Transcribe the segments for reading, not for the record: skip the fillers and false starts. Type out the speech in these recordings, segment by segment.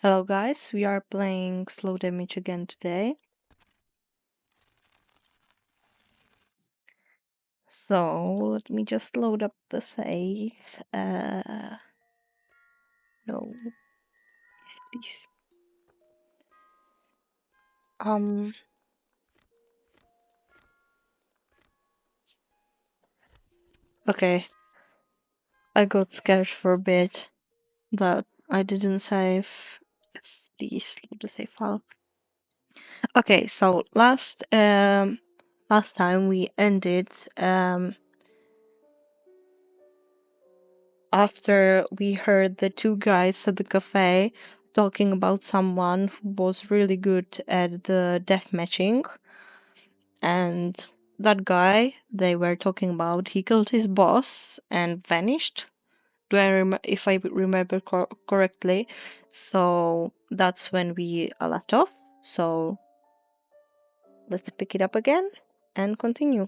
Hello guys, we are playing Slow Damage again today. So let me just load up the save. No, yes, please. Okay. I got scared for a bit that I didn't save. Yes, please load the save file. Okay, so last time we ended after we heard the two guys at the cafe talking about someone who was really good at the death matching, and that guy they were talking about, he killed his boss and vanished. If I remember correctly? So that's when we left off. So let's pick it up again and continue.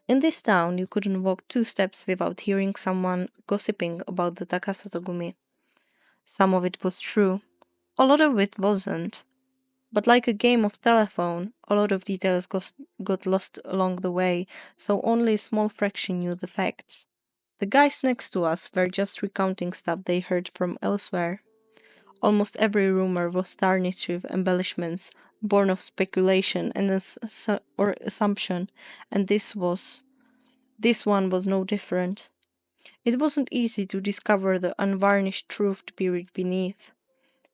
In this town, you couldn't walk 2 steps without hearing someone gossiping about the Takasatogumi. Some of it was true, a lot of it wasn't. But like a game of telephone, a lot of details got lost along the way, so only a small fraction knew the facts. The guys next to us were just recounting stuff they heard from elsewhere. Almost every rumor was tarnished with embellishments, born of speculation and or assumption, and this one was no different. It wasn't easy to discover the unvarnished truth buried beneath.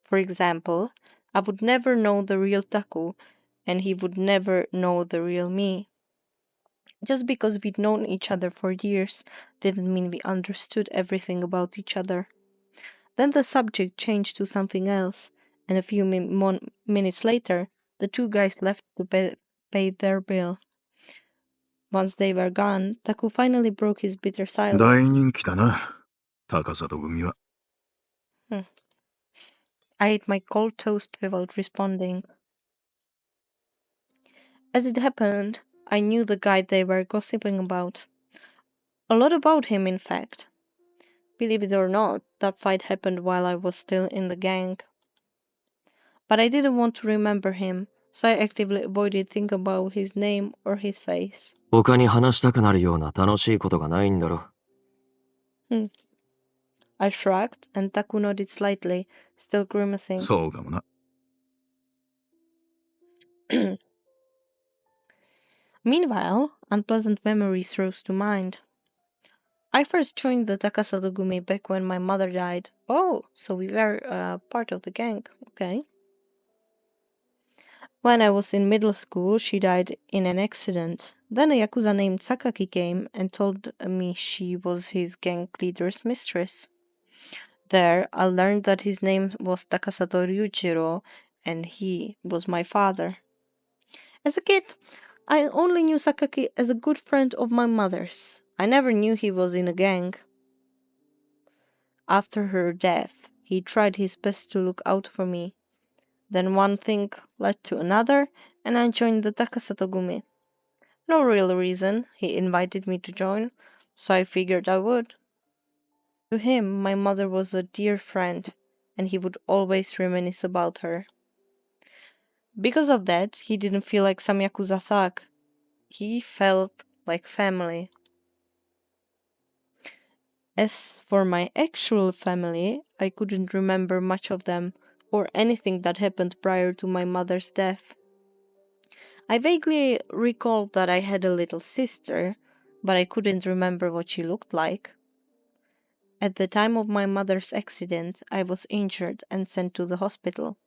For example, I would never know the real Taku, and he would never know the real me. Just because we'd known each other for years didn't mean we understood everything about each other. Then the subject changed to something else, and a few minutes later, the two guys left to pay their bill. Once they were gone, Taku finally broke his bitter silence. 大人気だな、高里組は。I ate my cold toast without responding. As it happened, I knew the guy they were gossiping about. A lot about him, in fact. Believe it or not, that fight happened while I was still in the gang. But I didn't want to remember him, so I actively avoided thinking about his name or his face. 他に話したくなるような楽しいことがないんだろ。I shrugged, and Taku nodded slightly, still grimacing. そうかもな。Meanwhile, unpleasant memories rose to mind. I first joined the Takasatogumi back when my mother died. Oh, so we were part of the gang. Okay. When I was in middle school, she died in an accident. Then a Yakuza named Sakaki came and told me she was his gang leader's mistress. There, I learned that his name was Takasato Ryujiro, and he was my father. As a kid, I only knew Sakaki as a good friend of my mother's. I never knew he was in a gang. After her death, he tried his best to look out for me. Then one thing led to another, and I joined the Takasatogumi. No real reason, he invited me to join, so I figured I would. To him, my mother was a dear friend, and he would always reminisce about her. Because of that, he didn't feel like some Yakuza thug. He felt like family. As for my actual family, I couldn't remember much of them, or anything that happened prior to my mother's death. I vaguely recalled that I had a little sister, but I couldn't remember what she looked like. At the time of my mother's accident, I was injured and sent to the hospital.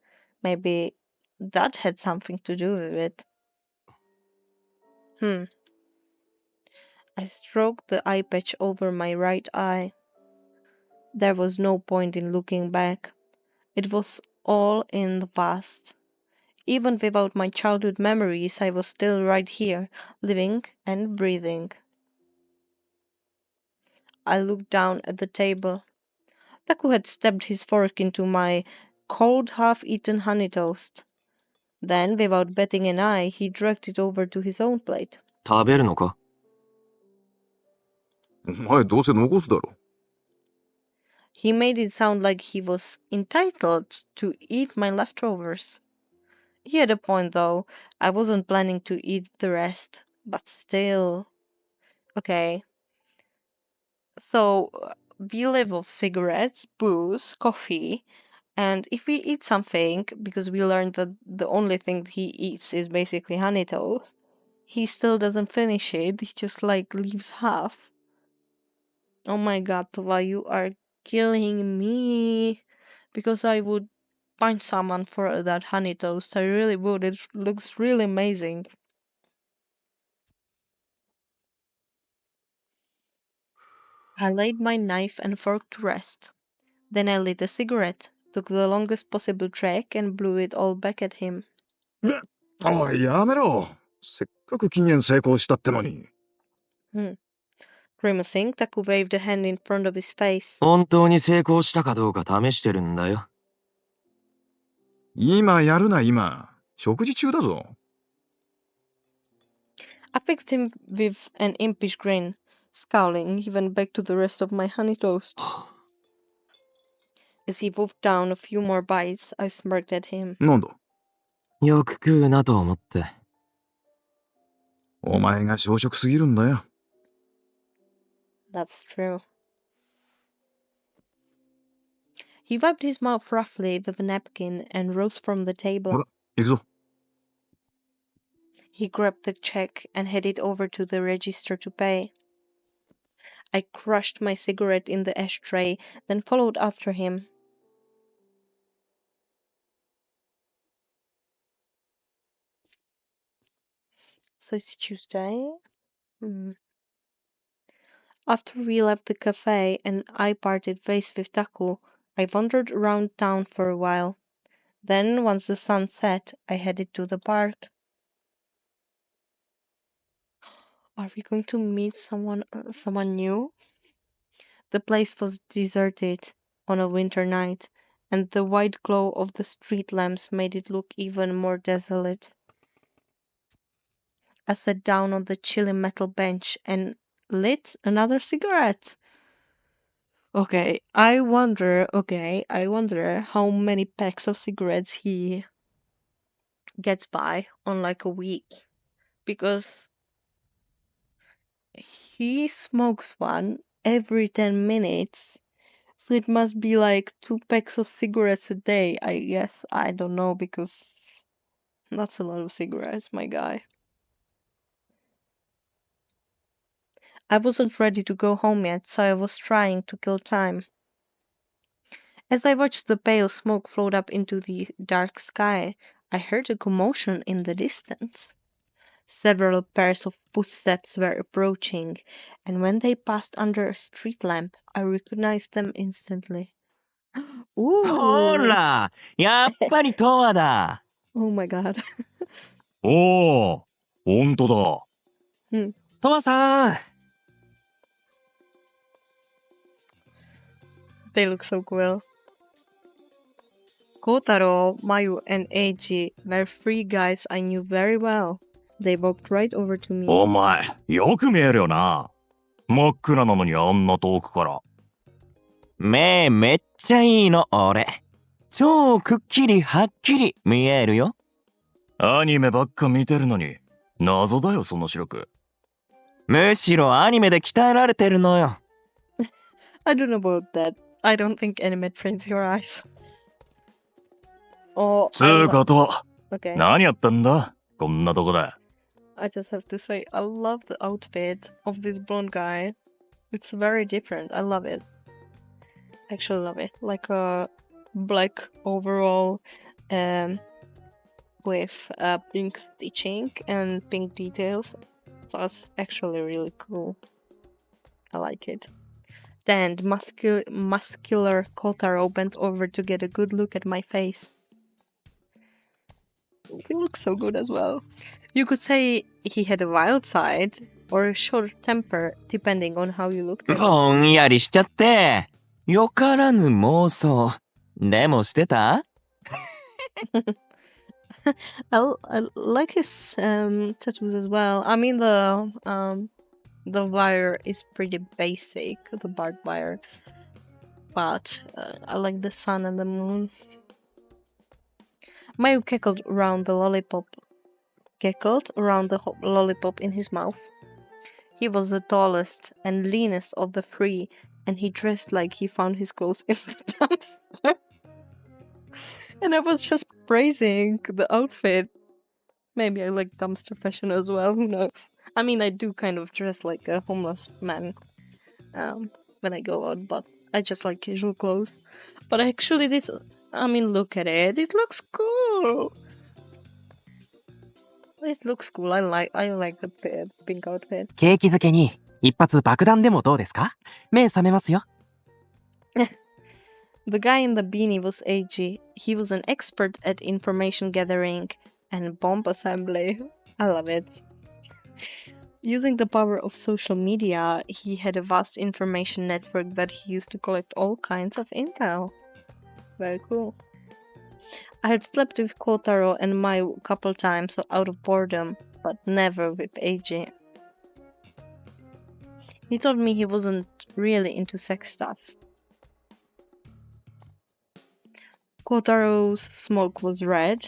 Maybe that had something to do with it. I stroked the eye patch over my right eye. There was no point in looking back. It was all in the past. Even without my childhood memories, I was still right here, living and breathing. I looked down at the table. Taku had stabbed his fork into my cold, half-eaten honey toast. Then, without batting an eye, he dragged it over to his own plate. 食べるのか？お前どうせ残すだろ。He made it sound like he was entitled to eat my leftovers. He had a point though. I wasn't planning to eat the rest, but still. Okay, so we live off cigarettes, booze, coffee, and if we eat something, because we learned that the only thing he eats is basically honey toast, he still doesn't finish it. He just like leaves half. Oh my god, Tova, you are killing me. Because I would find someone for that honey toast. I really would. It looks really amazing. I laid my knife and fork to rest. Then I lit a cigarette, took the longest possible track, and blew it all back at him. おい、やめろ。せっかく禁煙成功したってのに。Hmm. Grimacing, Taku waved a hand in front of his face. 本当に成功したかどうか試してるんだよ。今やるな、今。食事中だぞ。I fixed him with an impish grin. Scowling, he went back to the rest of my honey toast. As he wolfed down a few more bites, I smirked at him. なんだ。よく食うなと思って。お前が小食すぎるんだよ。That's true. He wiped his mouth roughly with a napkin and rose from the ほ table. ら、行くぞ。He grabbed the check and headed over to the register to pay. I crushed my cigarette in the ashtray, then followed after him. So it's Tuesday. After we left the cafe and I parted ways with Taku, I wandered around town for a while. Then, once the sun set, I headed to the park. Are we going to meet someone new? The place was deserted on a winter night, and the white glow of the street lamps made it look even more desolate. I sat down on the chilly metal bench and lit another cigarette. I wonder how many packs of cigarettes he gets by on like a week. Because he smokes one every 10 minutes. So it must be like 2 packs of cigarettes a day, I guess. I don't know, because that's a lot of cigarettes, my guy. I wasn't ready to go home yet, so I was trying to kill time. As I watched the pale smoke float up into the dark sky, I heard a commotion in the distance. Several pairs of footsteps were approaching, and when they passed under a street lamp, I recognized them instantly. ほ Ooh! ら、やっぱりトワだ。Oh my god. おお、ほんとだ。トワさん。They look so cool. Kotaro, Mayu, and Eiji were 3 guys I knew very well. They walked right over to me. お前、よく見えるよな。真っ暗なのにあんな遠くから。目めっちゃいいの、俺。超くっきりはっきり見えるよ。アニメばっか見てるのに、謎だよ、その視力。むしろアニメで鍛えられてるのよ。I don't know about that. I don't think anime trains your eyes. Oh, つうかと、okay. 何やったんだこんなとこで。I just have to say, I love the outfit of this blonde guy. It's very different. I love it. Actually love it. Like a black overall with pink stitching and pink details. That's actually really cool. I like it. Then muscular Kotaro bent over to get a good look at my face. He looks so good as well. You could say he had a wild side or a short temper, depending on how you looked at it. ぼんやりしちゃって。よからぬ妄想。でもしてた？ I like his tattoos as well. I mean the wire is pretty basic, the barbed wire. but I like the sun and the moon. Mayu cackled around the lollipop in his mouth. He was the tallest and leanest of the three, and he dressed like he found his clothes in the dumpster. And I was just praising the outfit. Maybe I like dumpster fashion as well, who knows? I mean, I do kind of dress like a homeless man when I go out, but I just like casual clothes. But actually look at it. It looks cool. It looks cool. I like the pink outfit. 景気づけに一発爆弾でもどうですか？目覚めますよ。The guy in the beanie was AG. He was an expert at information gathering and bomb assembly. I love it. Using the power of social media, he had a vast information network that he used to collect all kinds of intel. Very cool. I had slept with Kotaro and Mayu a couple times out of boredom, but never with AG. He told me he wasn't really into sex stuff. Kotaro's smoke was red.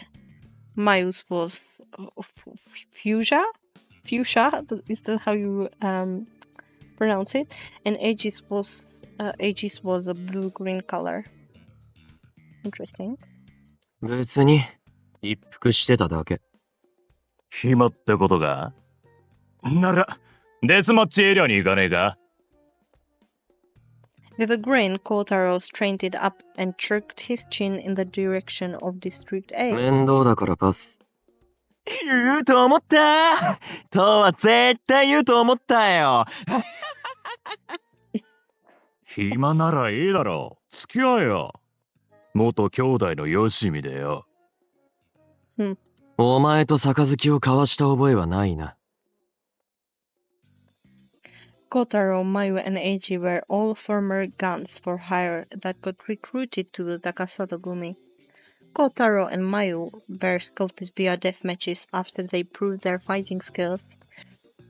Mayu's was fuchsia? Fuchsia? Is that how you pronounce it? And Aegis was a blue-green color. Interesting. 別に一服してただけ。暇ってことか？なら、デスマッチエリアに行かねえか？ With a grin, Kotaro straightened it up and jerked his chin in the direction of District A. 面倒だからパス。言うと思ったとは絶対言うと思ったよ暇ならいいだろう。付き合えよ。元兄弟のよしみでよ。お前と杯を交わした覚えはないな。Kotaro, Mayu, and Eiji were all former guns for hire that got recruited to the Takasatogumi. Kotaro and Mayu were scouted via death matches after they proved their fighting skills.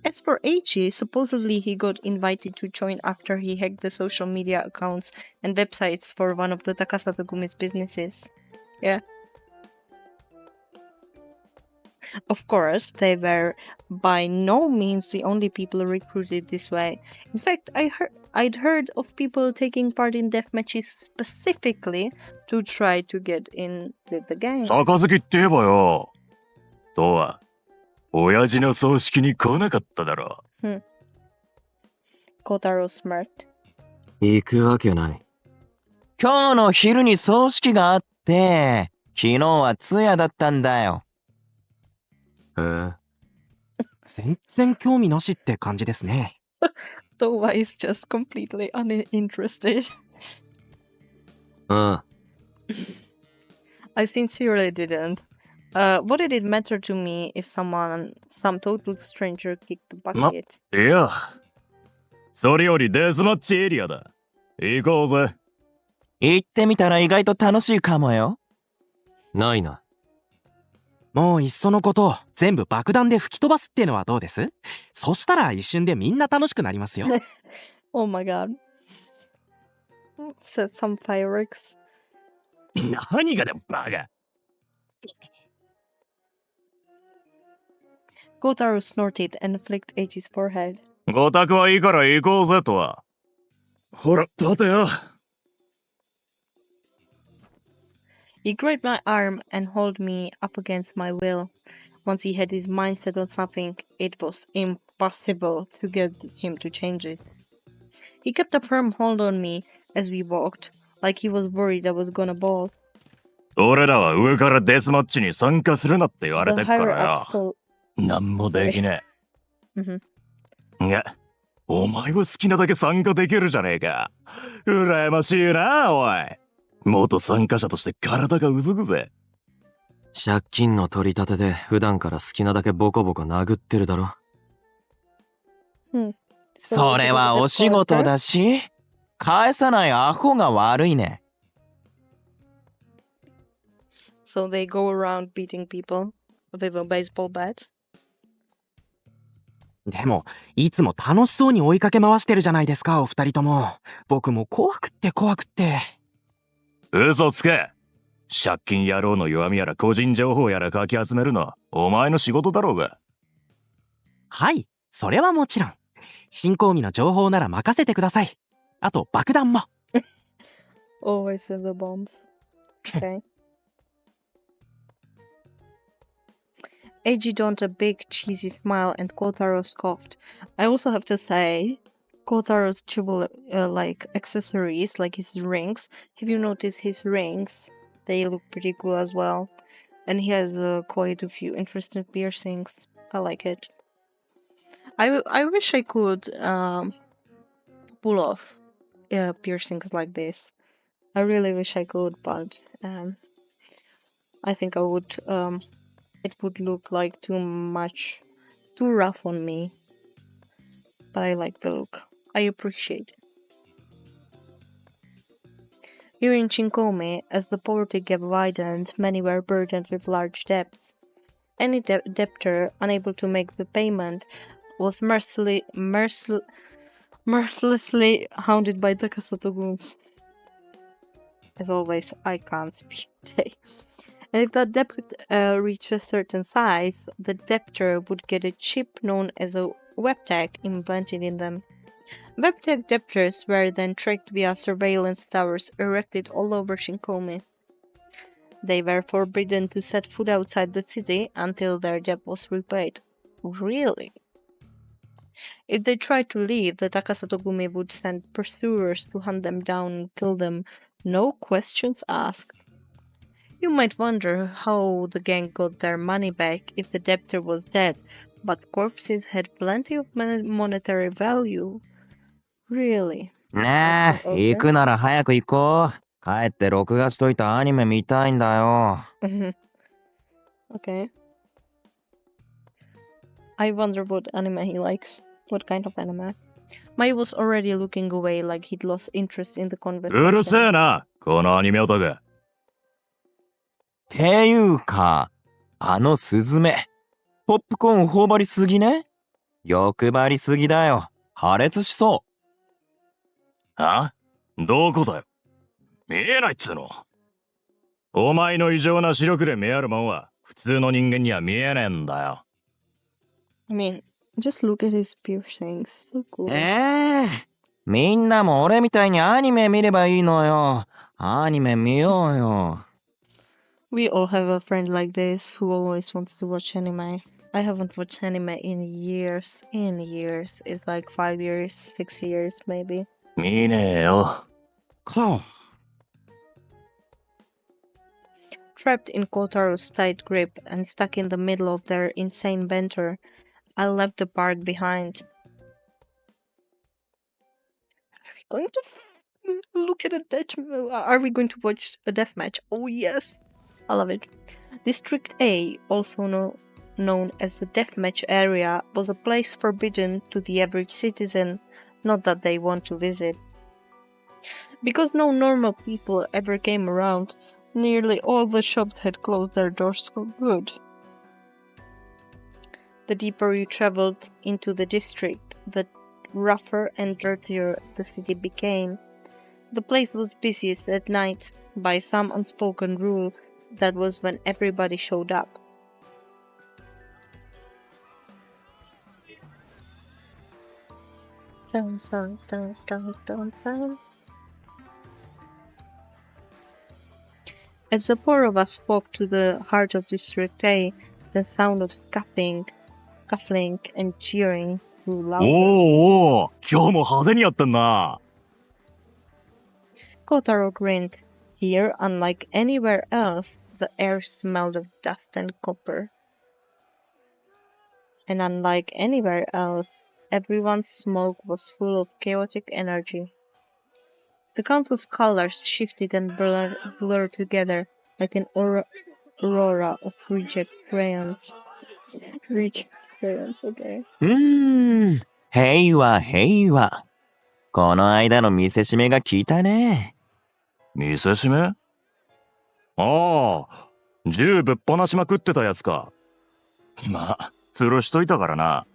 As for Eiji, supposedly he got invited to join after he hacked the social media accounts and websites for one of the Takasatogumi's businesses. Yeah. Of course, they were by no means the only people recruited this way. In fact, I'd heard of people taking part in death matches specifically to try to get in with the gang. 杯って言えばよ。とは、親父の葬式に来なかっただろ。Kotaro smirked. 行くわけない。今日の昼に葬式があって、昨日は通夜だったんだよ。へえ。全然興味なしって感じですね。Towa is just completely uninterested. うん。I sincerely didn't. What did it matter to me if some total stranger kicked the bucket? いや、それよりデスマッチエリアだ。行こうぜ。行ってみたら意外と楽しいかもよ。ないな。もういっそのこと全部爆弾で吹き飛ばすっていうのはどうです？そしたら一瞬でみんな楽しくなりますよ。Oh my god. Set some fireworks. 何がだバカ。Kotaro snorted and flicked Eiji's forehead. ごたくはいいから行こうぜとは。ほら、立てよ。He grabbed my arm and held me up against my will. Once he had his mind set on something, it was impossible to get him to change it. He kept a firm hold on me as we walked, like he was worried I was gonna bawl. 俺らは上からデスマッチに参加するなって言われ The てっか higher ら ups よ。 told なんもできねえ。Mhm. いや、お前は好きなだけ参加できるじゃねえか。羨ましいな、おい。元参加者として体がうずくぜ。借金の取り立てで普段から好きなだけボコボコ殴ってるだろ。それはお仕事だし、返さないアホが悪いね。So they go around beating people with a baseball bat. でも、いつも楽しそうに追いかけ回してるじゃないですか、お二人とも。僕も怖くって怖くって。嘘つけ。借金野郎の弱みやら個人情報やらかき集めるの、お前の仕事だろうが。はい、それはもちろん。新興味の情報なら任せてください。あと、爆弾も。Always have the bombs. Okay. Eiji donned a big cheesy smile and Kotaro scoffed. I also have to say, Kotaro's like accessories, like his rings. Have you noticed his rings? They look pretty cool as well. And he has quite a few interesting piercings. I like it. I wish I could pull off piercings like this. I really wish I could, but I think I would. It would look like too rough on me. But I like the look. I appreciate it. Here in Chinkome, as the poverty gap widened, many were burdened with large debts. Any debtor unable to make the payment was mercilessly hounded by the Kasatoguns. As always, I can't speak today. And if that debt reached a certain size, the debtor would get a chip known as a web tag implanted in them. Web tag debtors were then tracked via surveillance towers erected all over Shinkome. They were forbidden to set foot outside the city until their debt was repaid. Really? If they tried to leave, the Takasatogumi would send pursuers to hunt them down and kill them, no questions asked. You might wonder how the gang got their money back if the debtor was dead, but corpses had plenty of monetary value. Really? ねえ、行くなら早く行こう。帰って録画しといたアニメ見たいんだよ。Okay. I wonder what anime he likes. What kind of anime? Mai was already looking away like he'd lost interest in the うるせ conversation. えな、このアニメオタク。ていうか、あのスズメ。ポップコーン頬張りすぎね？欲張りすぎだよ。破裂しそう。あ？どこだよ。見えないっつうの。お前の異常な視力で見えるもんは普通の人間には見えねえんだよ。I mean, just look at his piercings. So cool. みんなも俺みたいにアニメ見ればいいのよ。アニメ見ようよ。We all have a friend like this who always wants to watch anime. I haven't watched anime in years. It's like 5 years, 6 years maybe. 見ねえよ。Trapped in Kotaro's tight grip and stuck in the middle of their insane banter, I left the park behind. Are we going to look at Are we going to watch a deathmatch? Oh yes! I love it. District A, also known as the deathmatch area, was a place forbidden to the average citizen, not that they want to visit. Because no normal people ever came around, nearly all the shops had closed their doors for good. The deeper you traveled into the district, the rougher and dirtier the city became. The place was busiest at night. By some unspoken rule, that was when everybody showed up. Dun, dun, dun, dun, dun, dun. As the four of us walked to the heart of District A, the sound of scuffling and cheering grew louder. おお、今日も派手にやってんな。Kotaro grinned. Here, unlike anywhere else, the air smelled of dust and copper. And unlike anywhere else, everyone's smoke was full of chaotic energy. The countless colors shifted and blurred together like an aurora of reject crayons. Reject crayons, okay. 平和平和。この間の見せしめが効いたね。見せしめ？ああ、銃ぶっ放しまくってたやつか。まあ、吊るしといたからな。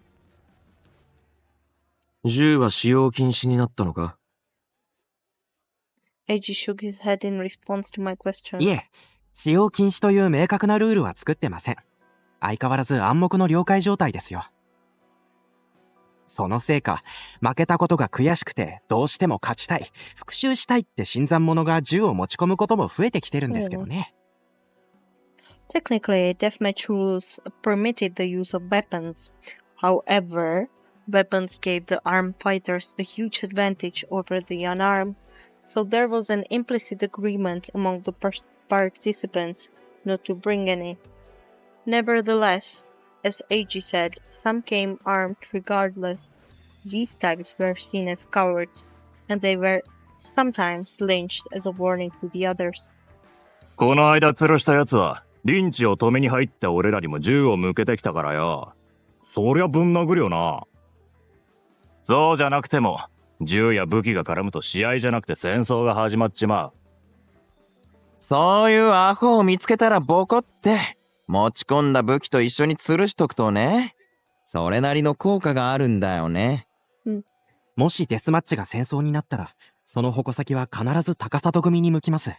銃は使用禁止になったのか？ Eiji shook his head in response to my question. いえ、使用禁止という明確なルールは作ってません。相変わらず暗黙の了解状態ですよ。そのせいか、負けたことが悔しくて、どうしても勝ちたい、復讐したいって新参者が銃を持ち込むことも増えてきてるんですけどね。Technically, deathmatch rules permitted the use of weapons. However, weapons gave the armed fighters a huge advantage over the unarmed, so there was an implicit agreement among the participants not to bring any. Nevertheless, as Eiji said, some came armed regardless. These types were seen as cowards, and they were sometimes lynched as a warning to the others. この間吊るした奴は、リンチを止めに入った俺らにも銃を向けてきたからよ。そりゃぶん殴るよな。そうじゃなくても、銃や武器が絡むと試合じゃなくて戦争が始まっちまう。そういうアホを見つけたらボコって、持ち込んだ武器と一緒に吊るしとくとね、それなりの効果があるんだよね。もしデスマッチが戦争になったら、その矛先は必ず高里組に向きます。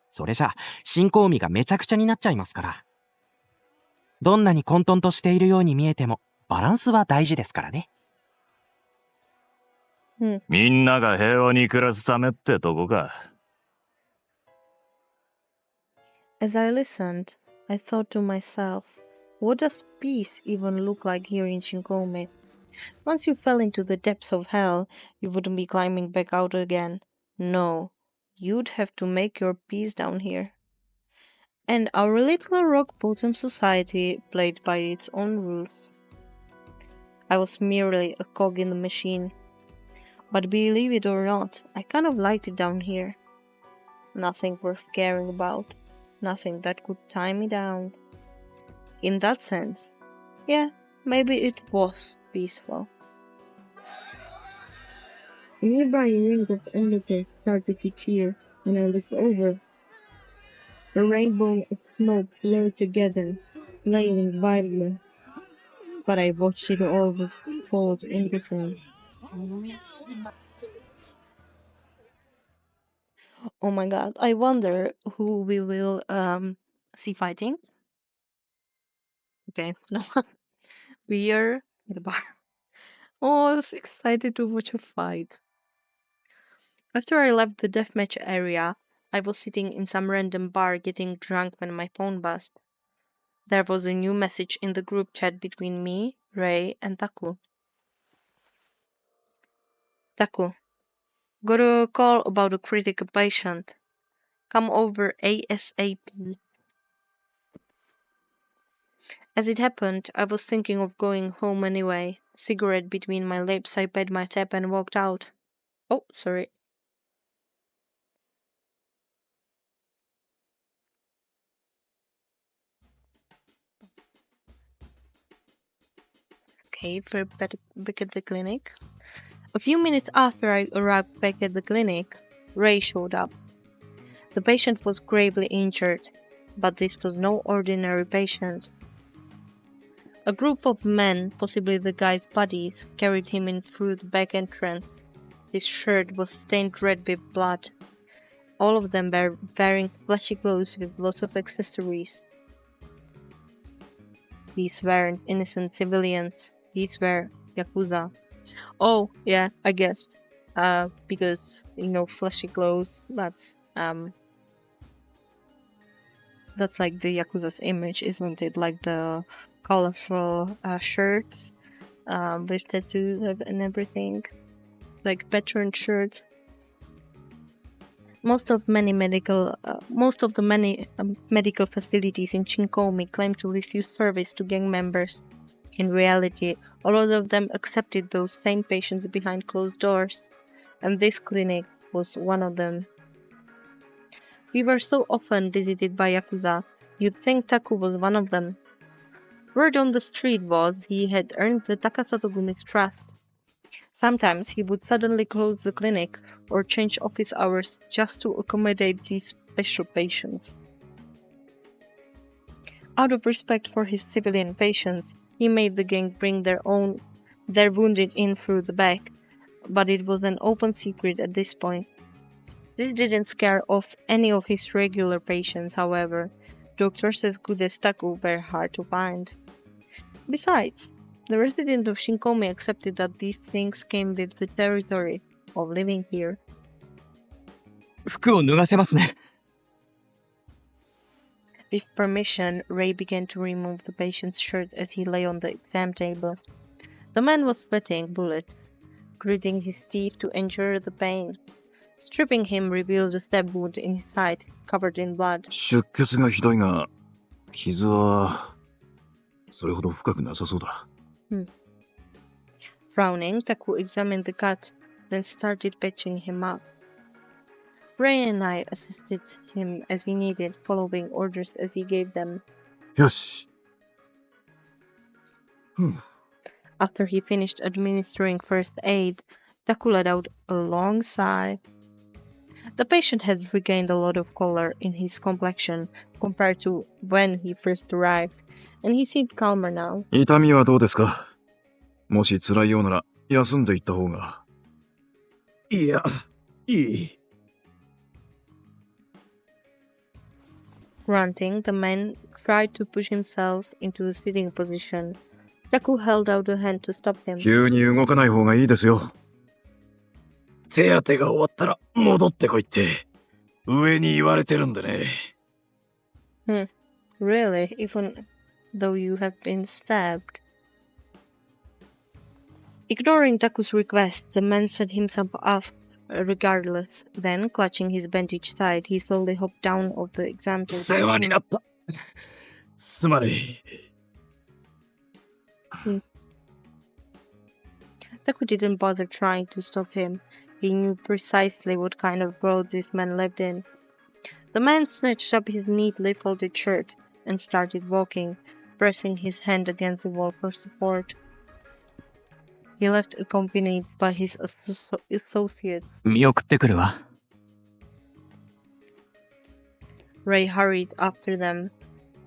それじゃ、信仰味がめちゃくちゃになっちゃいますから。どんなに混沌としているように見えても、バランスは大事ですからね。みんなが平和に暮らすためってとこか。As I listened, I thought to myself, what does peace even look like here in Shinkome? Once you fell into the depths of hell, you wouldn't be climbing back out again. No, you'd have to make your peace down here. And our little rock-bottom society played by its own rules. I was merely a cog in the machine. But believe it or not, I kind of liked it down here. Nothing worth caring about. Nothing that could tie me down. In that sense, yeah, maybe it was peaceful. A nearby ring of onlookers started to cheer, and I looked over. A rainbow of smoke flared together, playing wildly. But I watched it all with cold indifference. Oh my god, I wonder who we will see fighting. Okay, no. We are at the bar. Oh, I was excited to watch a fight. After I left the deathmatch area, I was sitting in some random bar getting drunk when my phone buzzed. There was a new message in the group chat between me, Ray, and Taku. Taku, got a call about a critical patient. Come over ASAP. As it happened, I was thinking of going home anyway. Cigarette between my lips, I paid my tab and walked out. Oh, sorry. Okay, we're back at the clinic. A few minutes after I arrived back at the clinic, Ray showed up. The patient was gravely injured, but this was no ordinary patient. A group of men, possibly the guy's buddies, carried him in through the back entrance. His shirt was stained red with blood. All of them were wearing flashy clothes with lots of accessories. These weren't innocent civilians. These were Yakuza. Oh, yeah, I guessed. Because, flashy clothes, that's like the Yakuza's image, isn't it? Like the colorful shirts with tattoos and everything. Like veteran shirts. Most of the many medical facilities in Shinkomi claim to refuse service to gang members. In reality, a lot of them accepted those same patients behind closed doors, and this clinic was one of them. We were so often visited by Yakuza, you'd think Taku was one of them. Word on the street was he had earned the Takasatogumi's trust. Sometimes he would suddenly close the clinic or change office hours just to accommodate these special patients. Out of respect for his civilian patients, he made the gang bring their own They're wounded in through the back, but it was an open secret at this point. This didn't scare off any of his regular patients, however. Doctors as good as Taku were hard to find. Besides, the resident of Shinkomi accepted that these things came with the territory of living here. 服を脱がせますね。 With permission, Ray began to remove the patient's shirt as he lay on the exam table. The man was sweating bullets, gritting his teeth to endure the pain. Stripping him revealed a stab wound in his side, covered in blood. 出血がひどいが、傷はそれほど深くなさそうだ。Frowning, Taku examined the cut, then started patching him up. Ray and I assisted him as he needed, following orders as he gave them. よし。After he finished administering first aid, Taku let out a long sigh. The patient had regained a lot of color in his complexion compared to when he first arrived, and he seemed calmer now. 痛みはどうですか？もし辛いようなら休んでいった方が。いや、いい。Grunting, the man tried to push himself into the sitting position. Taku held out a hand to stop him. 急に動かない方がいいですよ。手当てが終わったら戻ってこいって上に言われてるんでね。Really? Even though you have been stabbed? Ignoring Taku's request, the man set himself up regardless. Then, clutching his bandaged side, he slowly hopped down off the exam table. 世話になった。すまねえ。Taku didn't bother trying to stop him. He knew precisely what kind of world this man lived in. The man snatched up his neatly folded shirt and started walking, pressing his hand against the wall for support. He left accompanied by his associates. 見送ってくるわ。 Ray hurried after them.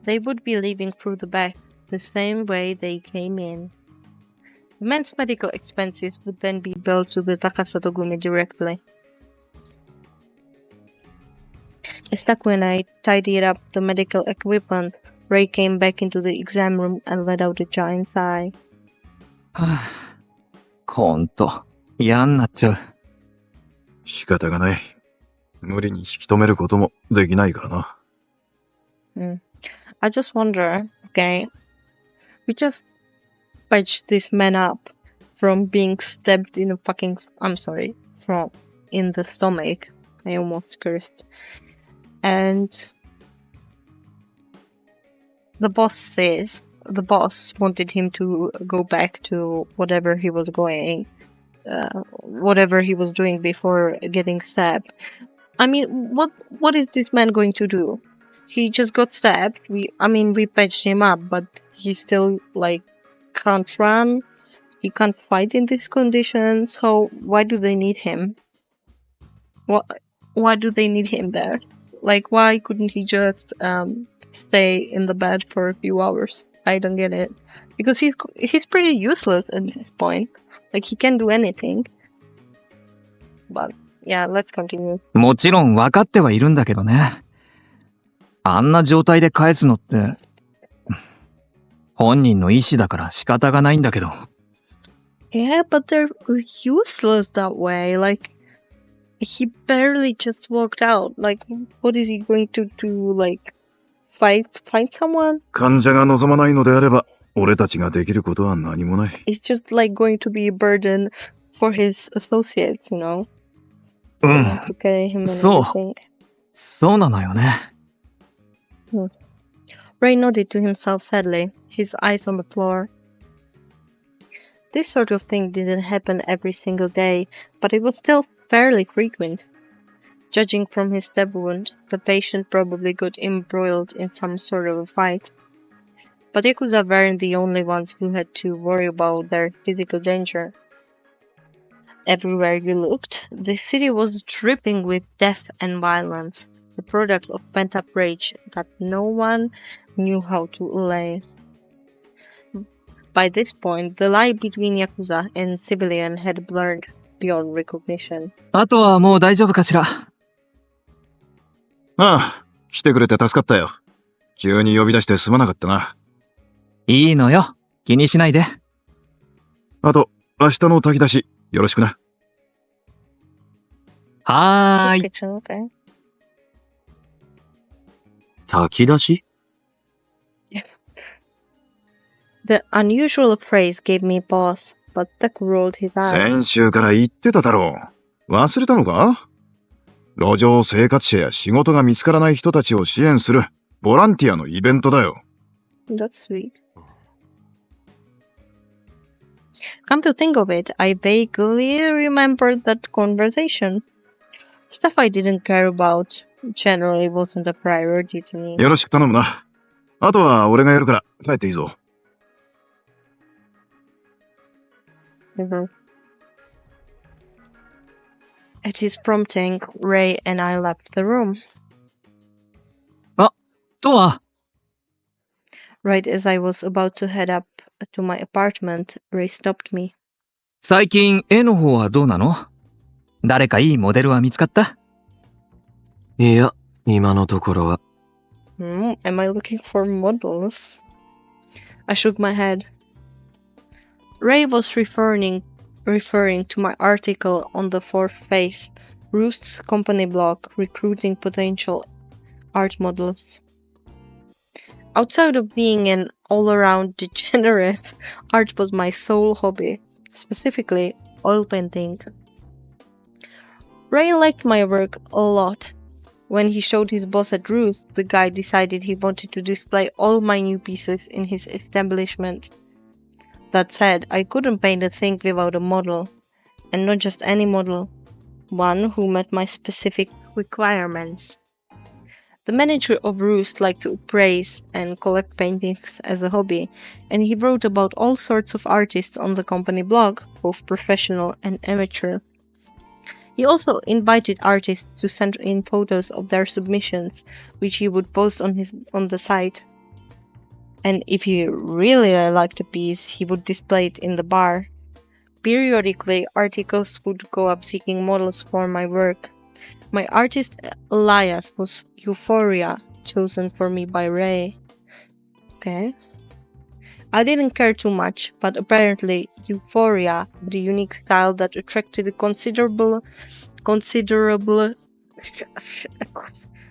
They would be leaving through the back, the same way they came in. The man's medical expenses would then be billed to the Takasatogumi directly. As Taku and I tidied up the medical equipment, Ray came back into the exam room and let out a giant sigh. ほんと、嫌になっちゃう。仕方がない。無理に引き止めることもできないからな。I just wonder, okay, we just patched this man up from being stabbed in a fucking, I'm sorry, from in the stomach. I almost cursed. And the boss wanted him to go back to whatever he was doing before getting stabbed. I mean, what is this man going to do? He just got stabbed. We patched him up, but he still can't run. He can't fight in these conditions. So why do they need him? Why do they need him there? Why couldn't he just stay in the bed for a few hours? I don't get it. Because he's pretty useless at this point. He can't do anything. But yeah, let's continue. もちろん分かってはいるんだけどね。あんな状態で返すのって、本人の意思だから仕方がないんだけど。Yeah, but they're useless that way. He barely just walked out. What is he going to do? Fight someone? 患者が望まないのであれば、俺たちができることは何もない。It's just going to be a burden for his associates, you know? うん。 To carry him and そう。 everything. そうなのよね。Ray nodded to himself sadly, his eyes on the floor. This sort of thing didn't happen every single day, but it was still fairly frequent. Judging from his stab wound, the patient probably got embroiled in some sort of a fight. But Yakuza weren't the only ones who had to worry about their physical danger. Everywhere you looked, the city was dripping with death and violence, the product of pent-up rage that no one knew how to allay. By this point, the line between Yakuza and civilian had blurred beyond recognition. あとはもう大丈夫かしら。ああ、来てくれて助かったよ。急に呼び出してすまなかったな。いいのよ。気にしないで。あと、明日の炊き出し、よろしくな。はーい。 Kitchen, okay. 炊き出し The unusual phrase gave me pause, but Taku rolled his eyes. 先週から言ってただろう。忘れたのか？路上生活者や仕事が見つからない人たちを支援するボランティアのイベントだよ。That's sweet. Come to think of it, I vaguely remembered that conversation. Stuff I didn't care about generally wasn't a priority to me. よろしく頼むな。あとは俺がやるから帰っていいぞ。Mhm. At his prompting, Ray and I left the room. とは、 Right as I was about to head up to my apartment, Ray stopped me. 最近絵の方はどうなの？誰かいいモデルは見つかった？いや、今のところは。Am I looking for models? I shook my head. Ray was referring to my article on the Fourth Face, Roost's company blog recruiting potential art models. Outside of being an all-around degenerate, art was my sole hobby, specifically oil painting. Ray liked my work a lot. When he showed his boss at Roost, the guy decided he wanted to display all my new pieces in his establishment. That said, I couldn't paint a thing without a model, and not just any model, one who met my specific requirements. The manager of Roost liked to appraise and collect paintings as a hobby, and he wrote about all sorts of artists on the company blog, both professional and amateur. He also invited artists to send in photos of their submissions, which he would post on the site. And if he really liked a piece, he would display it in the bar. Periodically, articles would go up seeking models for my work. My artist alias was Euphoria, chosen for me by Ray. Okay. I didn't care too much, but apparently Euphoria had a unique style that attracted considerable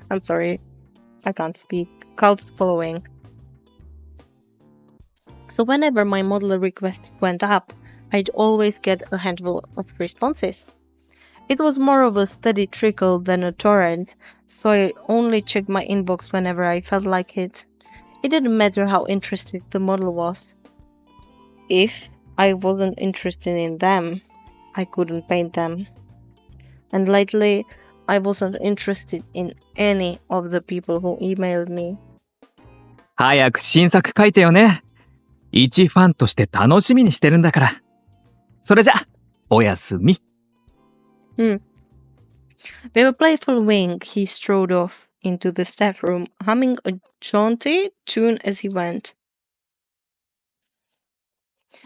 I'm sorry, I can't speak, cult following. So whenever my model requests went up, I'd always get a handful of responses. It was more of a steady trickle than a torrent, so I only checked my inbox whenever I felt like it. It didn't matter how interested the model was. If I wasn't interested in them, I couldn't paint them. And lately, I wasn't interested in any of the people who emailed me. 早く新作書いてよね。一ファンとして楽しみにしてるんだから。それじゃ、おやすみ。With a playful wink, he strode off into the staff room, humming a jaunty tune as he went.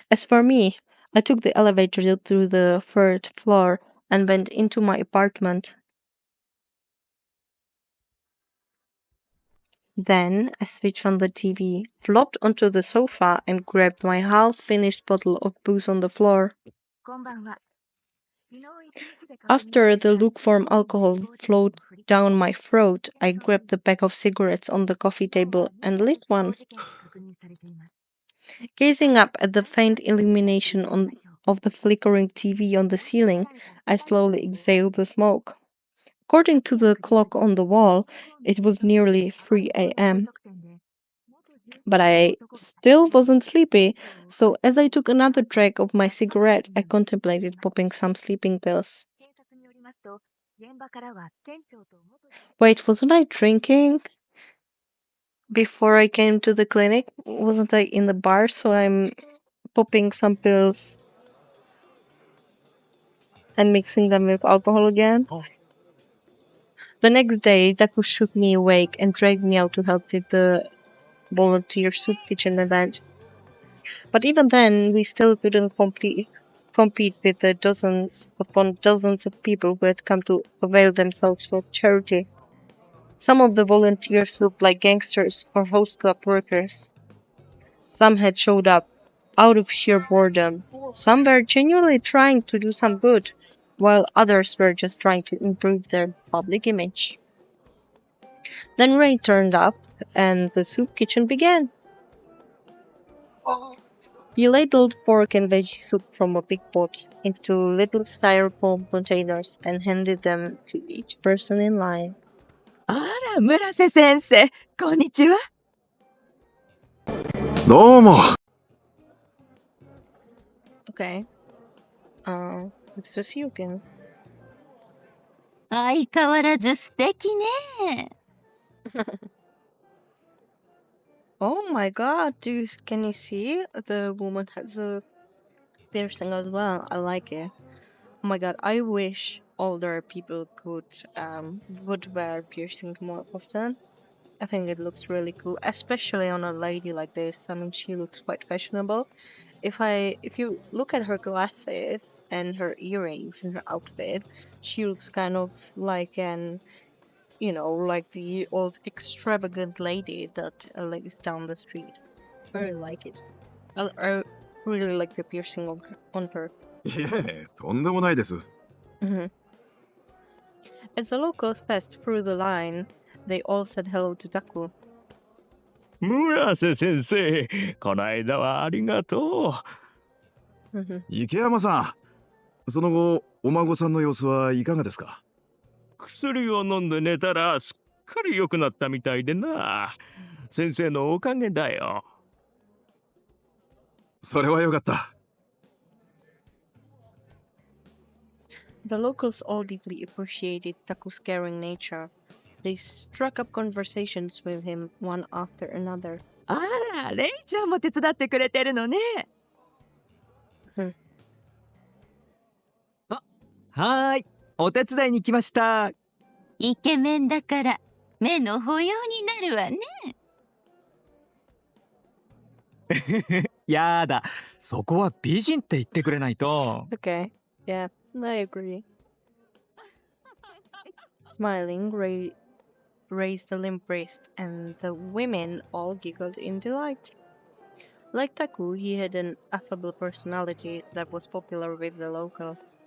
As for me, I took the elevator to the third floor and went into my apartment. Then I switched on the TV, flopped onto the sofa, and grabbed my half-finished bottle of booze on the floor. After the lukewarm alcohol flowed down my throat, I grabbed the pack of cigarettes on the coffee table and lit one. Gazing up at the faint illumination of the flickering TV on the ceiling, I slowly exhaled the smoke. According to the clock on the wall, it was nearly 3 a.m. But I still wasn't sleepy, so as I took another drag of my cigarette, I contemplated popping some sleeping pills. Wait, wasn't I drinking before I came to the clinic? Wasn't I in the bar? So I'm popping some pills and mixing them with alcohol again. The next day, Taku shook me awake and dragged me out to help with the volunteer soup kitchen event. But even then, we still couldn't compete with the dozens upon dozens of people who had come to avail themselves for charity. Some of the volunteers looked like gangsters or host club workers. Some had showed up out of sheer boredom. Some were genuinely trying to do some good, while others were just trying to improve their public image. Then Ray turned up, and the soup kitchen began. He ladled pork and veggie soup from a big pot into little styrofoam containers and handed them to each person in line. あら、村瀬先生、こんにちは。どうも。Okay. It's just you again. 相変わらず素敵ね。Oh my god, can you see? The woman has a piercing as well. I like it. Oh my god, I wish older people would wear piercing more often. I think it looks really cool, especially on a lady like this. I mean, she looks quite fashionable. If you look at her glasses and her earrings and her outfit, she looks kind of like like the old extravagant lady that lives down the street. I really like it. I really like the piercing on her. いえ、とんでもないです。Mhm. As the locals passed through the line, they all said hello to Taku. 村瀬先生、この間はありがと Mhm. 池山さん、その後、お孫さんの様子はいかがですか？う。薬を飲んで寝たらすっかり良くなったみたいでな。先生のおかげだよ。それはよかった。The locals all deeply appreciated Taku's caring nature. They struck up conversations with him one after another. あら、レイちゃんも手伝ってくれてるのね。はーい、お手伝いに来ました。イケメンだから目の保養になるわね。やだ、そこは美人って言ってくれないと。Okay, yeah, I agree. Smiling, Ray raised a limp wrist, and the women all giggled in delight. Like Taku, he had an affable personality that was popular with the locals.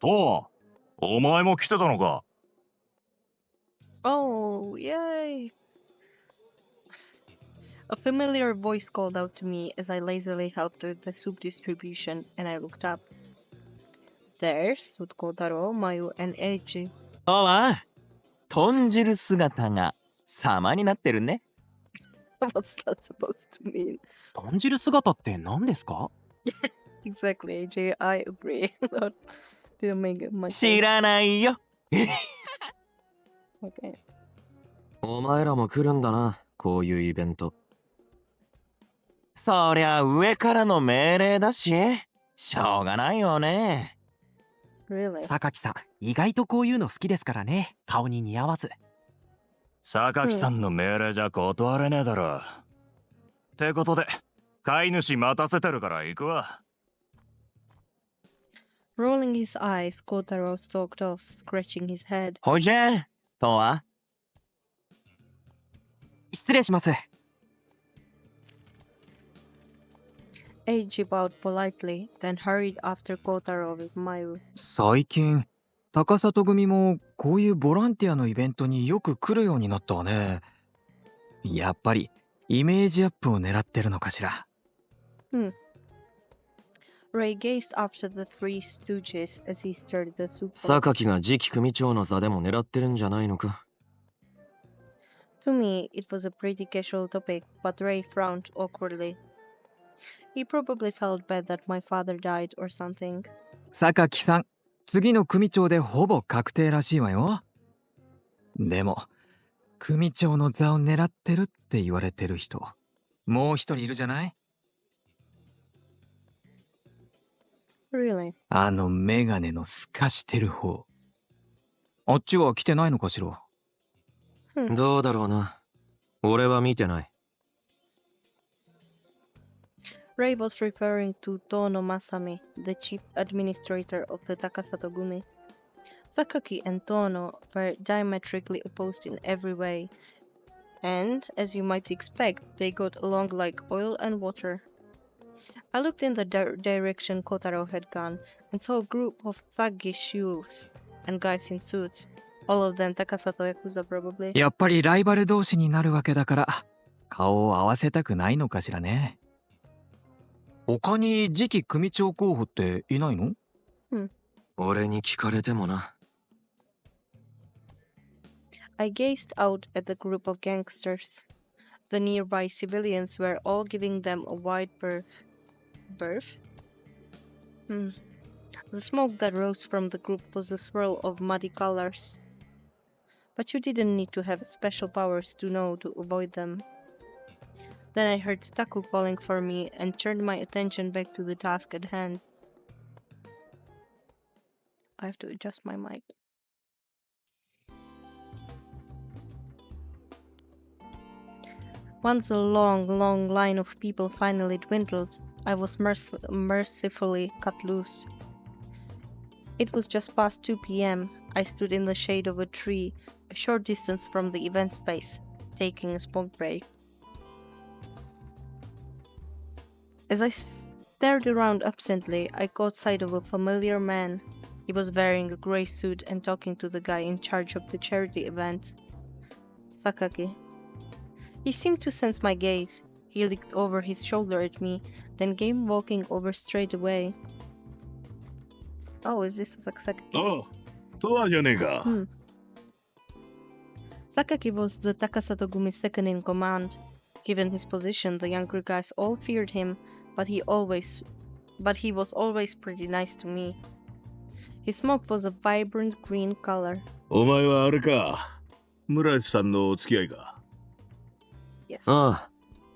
とう、お前も来てたのか。Oh, yay! A familiar voice called out to me as I lazily helped with the soup distribution, and I looked up. There stood Kotaro, Mayu, and Eiji. ああ、豚汁姿が様になってるね。What's that supposed to mean? 豚汁姿って何ですか？ Exactly, AJ, I agree. Didn't make it much 知 sense. らないよ。 Okay. お前らも来るんだな、こういうイベント。そりゃ上からの命令だし、しょうがないよね。Really? 榊さん、意外とこういうの好きですからね。顔に似合わず。榊さんの命令じゃ断れねえだろ。ってことで、飼い主待たせてるから行くわ。Rolling his eyes, Kotaro stalked off, scratching his head. ほいじゃ、とは失礼します。Eiji bowed politely, then hurried after Kotaro with Mayu. 最近、高里組もこういうボランティアのイベントによく来るようになったわね。やっぱりイメージアップを狙ってるのかしら。Ray gazed after the three stooges as he stirred the soup. 榊が次期組長の座でも狙ってるんじゃないのか。To me, it was a pretty casual topic, but Ray frowned awkwardly. He probably felt bad that my father died or something. 榊さん、次の組長でほぼ確定らしいわよ。でも、組長の座を狙ってるって言われてる人、もう一人いるじゃない？ Really? あのメガネの透かしてる方。あっちは来てないのかしら？どうだろうな。俺は見てない。Ray was referring to Tono Masami, the chief administrator of the Takasatogumi. Sakaki and Tono were diametrically opposed in every way, and, as you might expect, they got along like oil and water. I looked in the direction Kotaro had gone, and saw a group of thuggish youths and guys in suits. All of them Takasato Yakuza probably. やっぱりライバル同士になるわけだから、顔を合わせたくないのかしらね。他に次期組長候補っていないの？俺に聞かれてもな。I gazed out at the group of gangsters. The nearby civilians were all giving them a wide berth. Berth? The smoke that rose from the group was a swirl of muddy colors. But you didn't need to have special powers to know to avoid them. Then I heard Taku calling for me and turned my attention back to the task at hand. I have to adjust my mic. Once the long line of people finally dwindled, I was mercifully cut loose. It was just past 2 p.m. I stood in the shade of a tree, a short distance from the event space, taking a smoke break. As I stared around absently, I caught sight of a familiar man. He was wearing a grey suit and talking to the guy in charge of the charity event. Sakaki. He seemed to sense my gaze. He looked over his shoulder at me, then came walking over straight away. Oh, is this Sakaki? Oh, とはじゃねえか。Sakaki was the Takasatogumi's second in command. Given his position, the younger guys all feared him, but he was always pretty nice to me. His smoke was a vibrant green color. お前はあれか。村地さんのお付き合いか。Yes. ああ、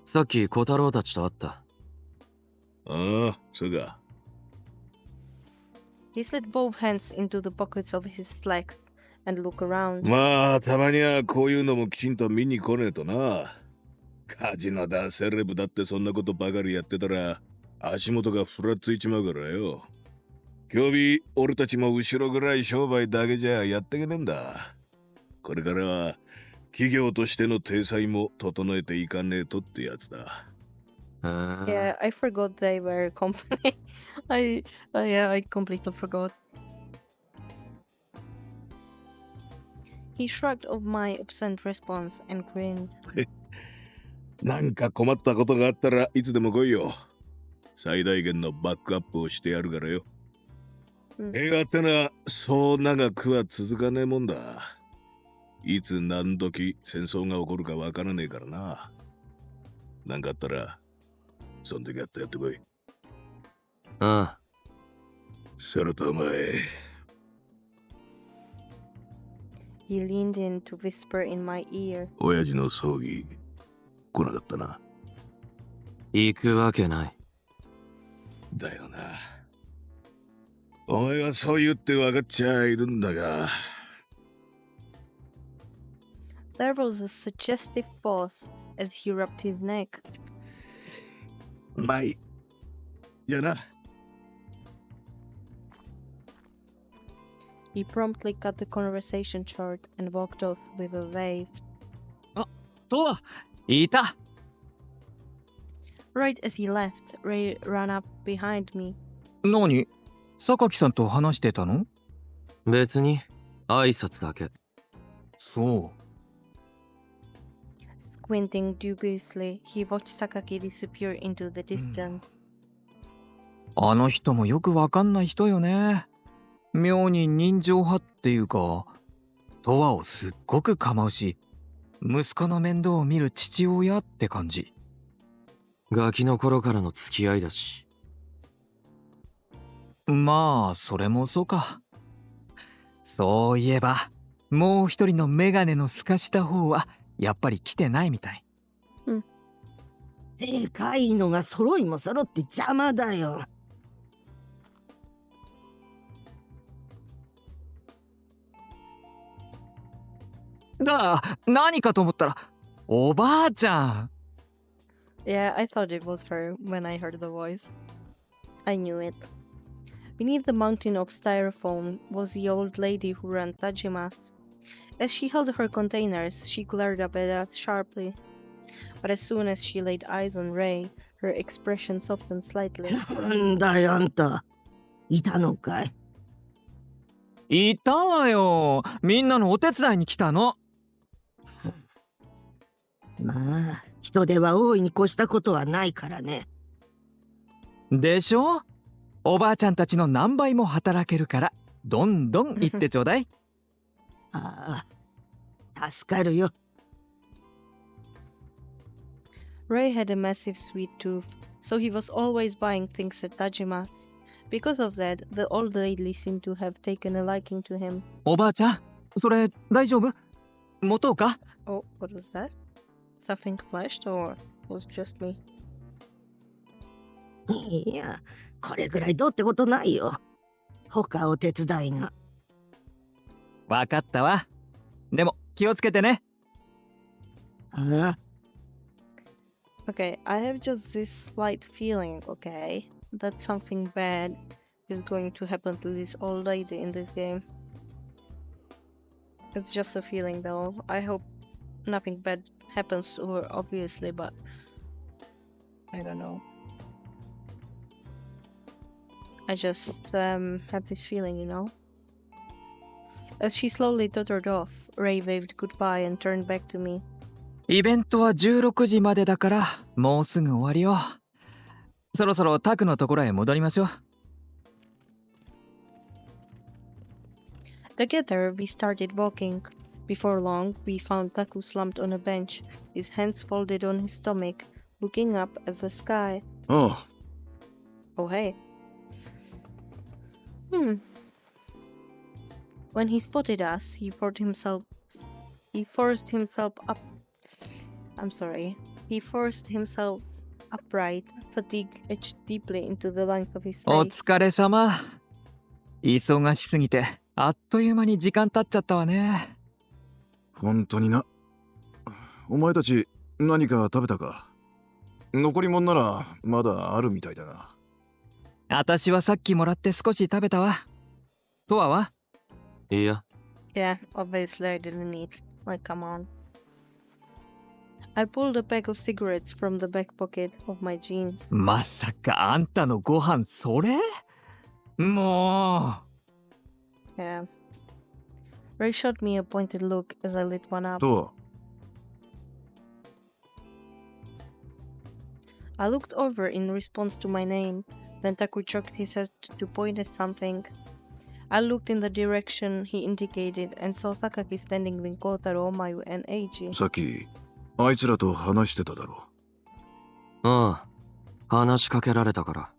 さっき小太郎たちと会った。ああ、そうか。He slid both hands into the pockets of his slacks and looked around. まあ、たまにはこういうのもきちんと見に来ねえとな。カジノだ、セレブだってそんなことばかりやってたら、足元がふらついちまうからよ。今日俺たちも後ろぐらい商売だけじゃやってけねえんだ。これからは企業としての体裁も整えていかねえとってやつだ。Yeah, I forgot they were a company. I completely forgot. He shrugged off my absent response and grinned. なんか困ったことがあったらいつでも来いよ。最大限のバックアップをしてやるからよ。映画ってのはそう長くは続かねえもんだ。いつ何時戦争が起こるかわからねえからな。なんかあったらそん時やってこい。ああ。それとお前。He leaned in to whisper in my ear. 親父の葬儀来なかったな。行くわけない。だよな。お前はそう言って分かっちゃいるんだが。There was a suggestive pause as he rubbed his neck. まい。じゃあな。He promptly cut the conversation short and walked off with a wave. といた。Right as he left, Ray ran up behind me. 何？榊さんと話してたの？別に挨拶だけ。そう。Squinting dubiously, he watched Sakaki disappear into the distance. あの人もよくわかんない人よね。妙に人情派っていうか、とわをすっごく構うし、息子の面倒を見る父親って感じ。ガキの頃からの付き合いだし。まあ、それもそうか。そういえば、もう一人のメガネの透かした方は、やっぱり来てないみたい。でかいのが揃いも揃って邪魔だよ。何かと思ったら、おばあちゃん。Yeah, I thought it was her when I heard the voice. I knew it. Beneath the mountain of styrofoam was the old lady who ran Tajimas. As she held her containers, she glared up at us sharply. But as soon as she laid eyes on Ray, her expression softened slightly. なんだよあんた。いたのかい？いたわよ。みんなのお手伝いに来たの。まあ、人手は大いに越したことはないからね。でしょ？おばあちゃんたちの何倍も働けるから、どんどん言ってちょうだい。ああ、助かるよ。Ray had a massive sweet tooth, so he was always buying things at Tajimas. Because of that, the old lady seemed to have taken a liking to him. おばあちゃん、それ大丈夫？持とうか？ Oh, what was that? Something flashed, or was it just me? いや、これぐらいどうってことないよ。他お手伝いが。わかったわ。でも気をつけてね。ああ、Okay, I have just this slight feeling, okay, that something bad is going to happen to this old lady in this game. It's just a feeling though. I hope nothing bad happens to her, obviously, but I don't know. I just have this feeling, you know? As she slowly tottered off, Ray waved goodbye and turned back to me. イベントは16時までだから、もうすぐ終わりよ。そろそろタクのところへ戻りましょう。Together, we started walking. Before long, we found Taku slumped on a bench, his hands folded on his stomach, looking up at the sky. ああ、 Oh, hey. When he spotted us, he forced himself up. I'm sorry. He forced himself upright, fatigue etched deeply into the length of his お face. 疲れ様。忙しすぎて、あっという間に時間経っちゃったわね。本当にな。お前たち何か食べたか？残り物ならまだあるみたいだな。私はさっきもらって少し食べたわ。とわは？いや、 Yeah, obviously I didn't eat. Like, come on. I pulled a pack of cigarettes from the back pocket of my jeans. まさかあんたのご飯それ？もう。 Yeah. Ray shot me a pointed look as I lit one up. と、 I looked over in response to my name. Then Taku chucked his head to point at something. I looked in the direction he indicated and saw Sakaki standing with Kotaro, Mayu, and Eiji. さっきあいつらと話してただろああ、話しかけられたから。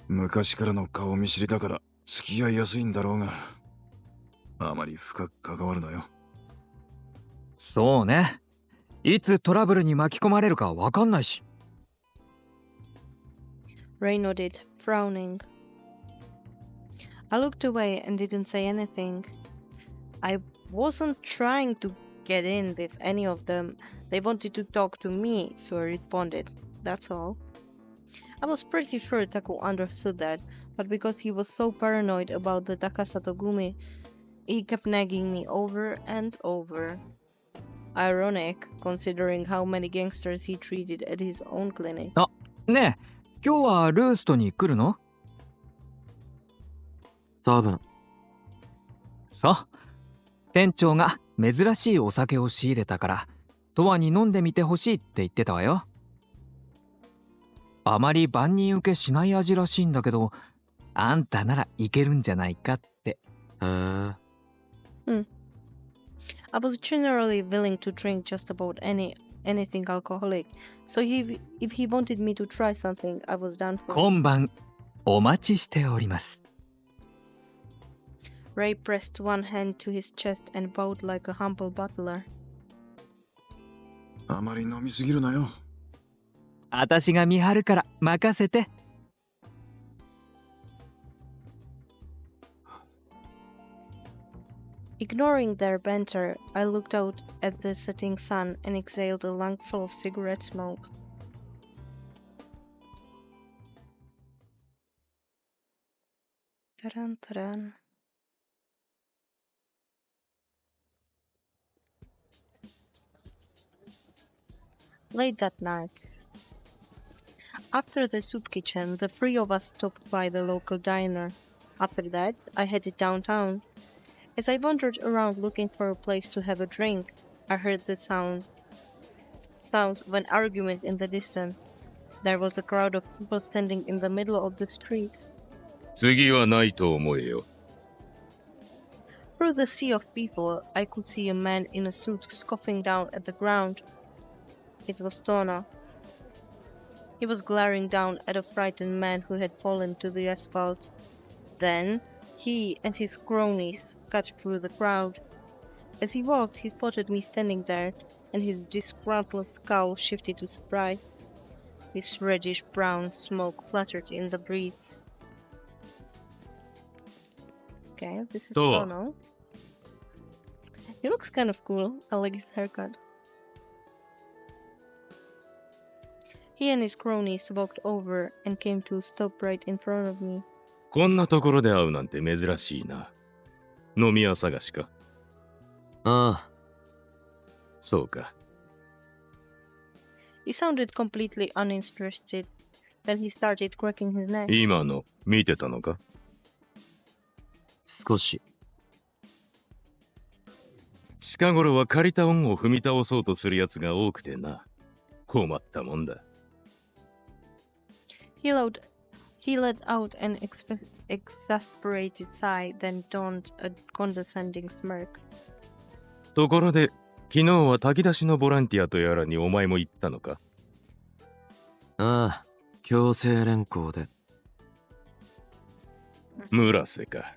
う。昔からの顔見知りだから付き合いやすいんだろうが、あまり深く関わるなよ。そうね。いつトラブルに巻き込まれるかわかんないし。Ray nodded, frowning. I looked away and didn't say anything. I wasn't trying to get in with any of them. They wanted to talk to me, so I responded. That's all. I was pretty sure Taku understood that, but because he was so paranoid about the Takasato Gumi, he kept nagging me over and over. Ironic, considering how many gangsters he treated at his own clinic. ねえ、今日はルーストに来るの？多分。そう。店長が珍しいお酒を仕入れたから、トワに飲んでみてほしいって言ってたわよ。あまり万人受けしない味らしいんだけど、あんたならいけるんじゃないかって。へえ。I was generally willing to drink just about anything alcoholic, so if he wanted me to try something, I was down for it. 今晩お待ちしております。Ray pressed one hand to his chest and bowed like a humble butler. あまり飲みすぎるなよ。私が見張るから任せて。Ignoring their banter, I looked out at the setting sun and exhaled a lungful of cigarette smoke. Taran, taran. Late that night, after the soup kitchen, the three of us stopped by the local diner. After that, I headed downtown. As I wandered around looking for a place to have a drink, I heard the sounds of an argument in the distance. There was a crowd of people standing in the middle of the street. 次はないと思えよ。 Through the sea of people, I could see a man in a suit scoffing down at the ground. It was Tona. He was glaring down at a frightened man who had fallen to the asphalt. Then, he and his cronies cut through the crowd. As he walked, he spotted me standing there, and his disgruntled scowl shifted to surprise. His reddish-brown smoke fluttered in the breeze. Okay, this is Toa. Tono. He looks kind of cool. I like his haircut. He and his cronies walked over and came to stop right in front of me. こんなところで会うなんて珍しいな。飲み屋探しか。ああ、そうか。He sounded completely uninterested. Then he started cracking his neck. 今の見てたのか？少し。近頃は借りた恩を踏み倒そうとするやつが多くてな。困ったもんだ。He let out an exasperated sigh, then donned a condescending smirk. ところで、昨日は炊き出しのボランティアとやらにお前も行ったのか？ああ、強制連行で。村瀬か。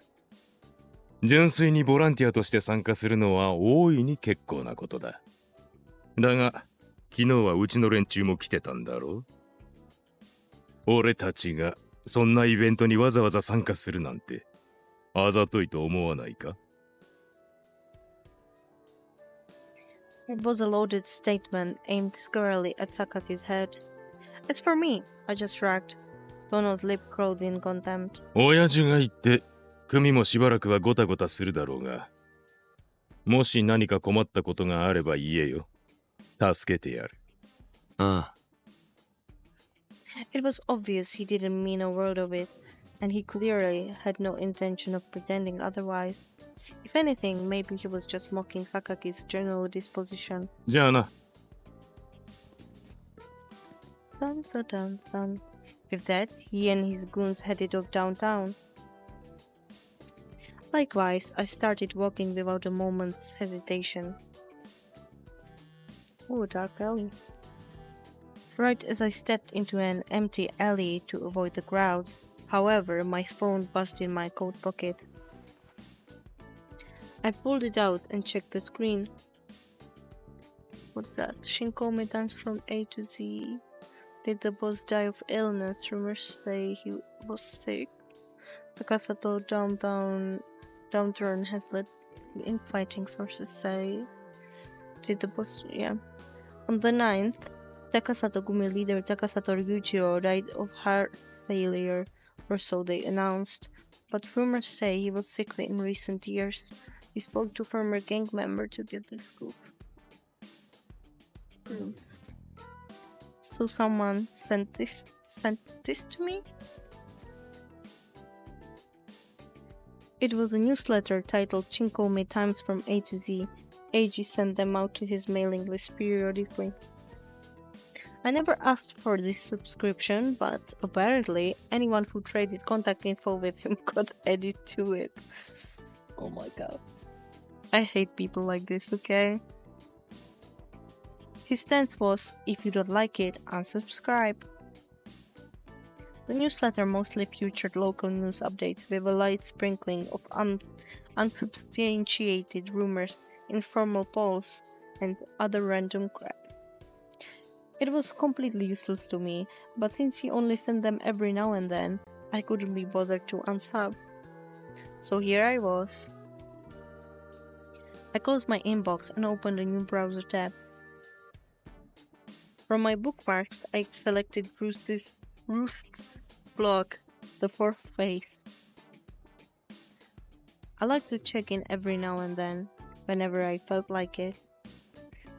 純粋にボランティアとして参加するのは大いに結構なことだ。だが、昨日はうちの連中も来てたんだろう？俺たちがそんなイベントにわざわざ参加するなんて、あざといと思わないか？ It was a loaded statement aimed squarely at Sakaki's head. As for me, I just shrugged. Tono's lip curled in contempt. 親父が言って、組もしばらくはゴタゴタするだろうが、もし何か困ったことがあれば言えよ。助けてやる。ああ、It was obvious he didn't mean a word of it, and he clearly had no intention of pretending otherwise. If anything, maybe he was just mocking Sakaki's general disposition. じゃあな。Dun, dun, dun, dun. With that, he and his goons headed off downtown. Likewise, I started walking without a moment's hesitation. Oh, dark alley. Right as I stepped into an empty alley to avoid the crowds, however, my phone buzzed in my coat pocket. I pulled it out and checked the screen. What's that? Shinkome danced from A to Z. Did the boss die of illness? Rumors say he was sick. Takasato downturn has led to infighting, sources say. Did the boss... yeah. On the 9th, Takasato Gumi leader Takasato Ryuichiro died of heart failure, or so they announced. But rumors say he was sickly in recent years. He spoke to former gang member to get the scoop. So someone sent this to me? It was a newsletter titled Chinkome Times from A to Z. AG sent them out to his mailing list periodically. I never asked for this subscription, but apparently anyone who traded contact info with him got added to it. Oh my god. I hate people like this, okay? His stance was, if you don't like it, unsubscribe. The newsletter mostly featured local news updates with a light sprinkling of unsubstantiated rumors, informal polls, and other random crap. It was completely useless to me, but since he only sent them every now and then, I couldn't be bothered to unsub. So here I was. I closed my inbox and opened a new browser tab. From my bookmarks, I selected Roost's blog, The Fourth Phase. I like to check in every now and then, whenever I felt like it.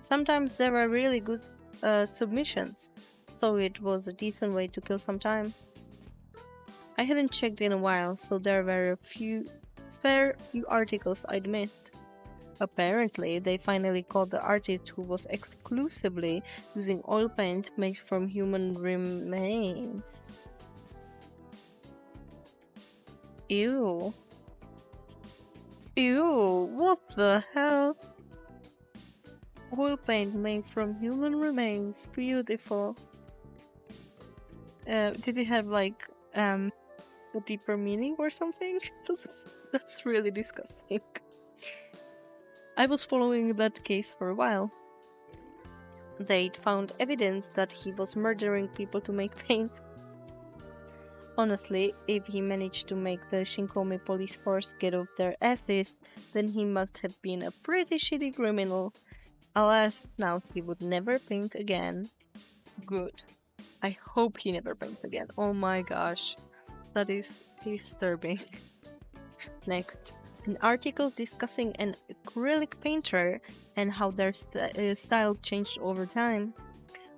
Sometimes there were really good submissions, so it was a decent way to kill some time. I hadn't checked in a while, so there were fair few articles I'd missed. Apparently, they finally caught the artist who was exclusively using oil paint made from human remains. Ew. Ew, what the hell? Oil paint made from human remains. Beautiful. Did it have like a deeper meaning or something? That's really disgusting. I was following that case for a while. They'd found evidence that he was murdering people to make paint. Honestly, if he managed to make the Shinkomi police force get off their asses, then he must have been a pretty shitty criminal. Alas, now he would never paint again. Good. I hope he never paints again. Oh my gosh. That is disturbing. Next, an article discussing an acrylic painter and how their style changed over time.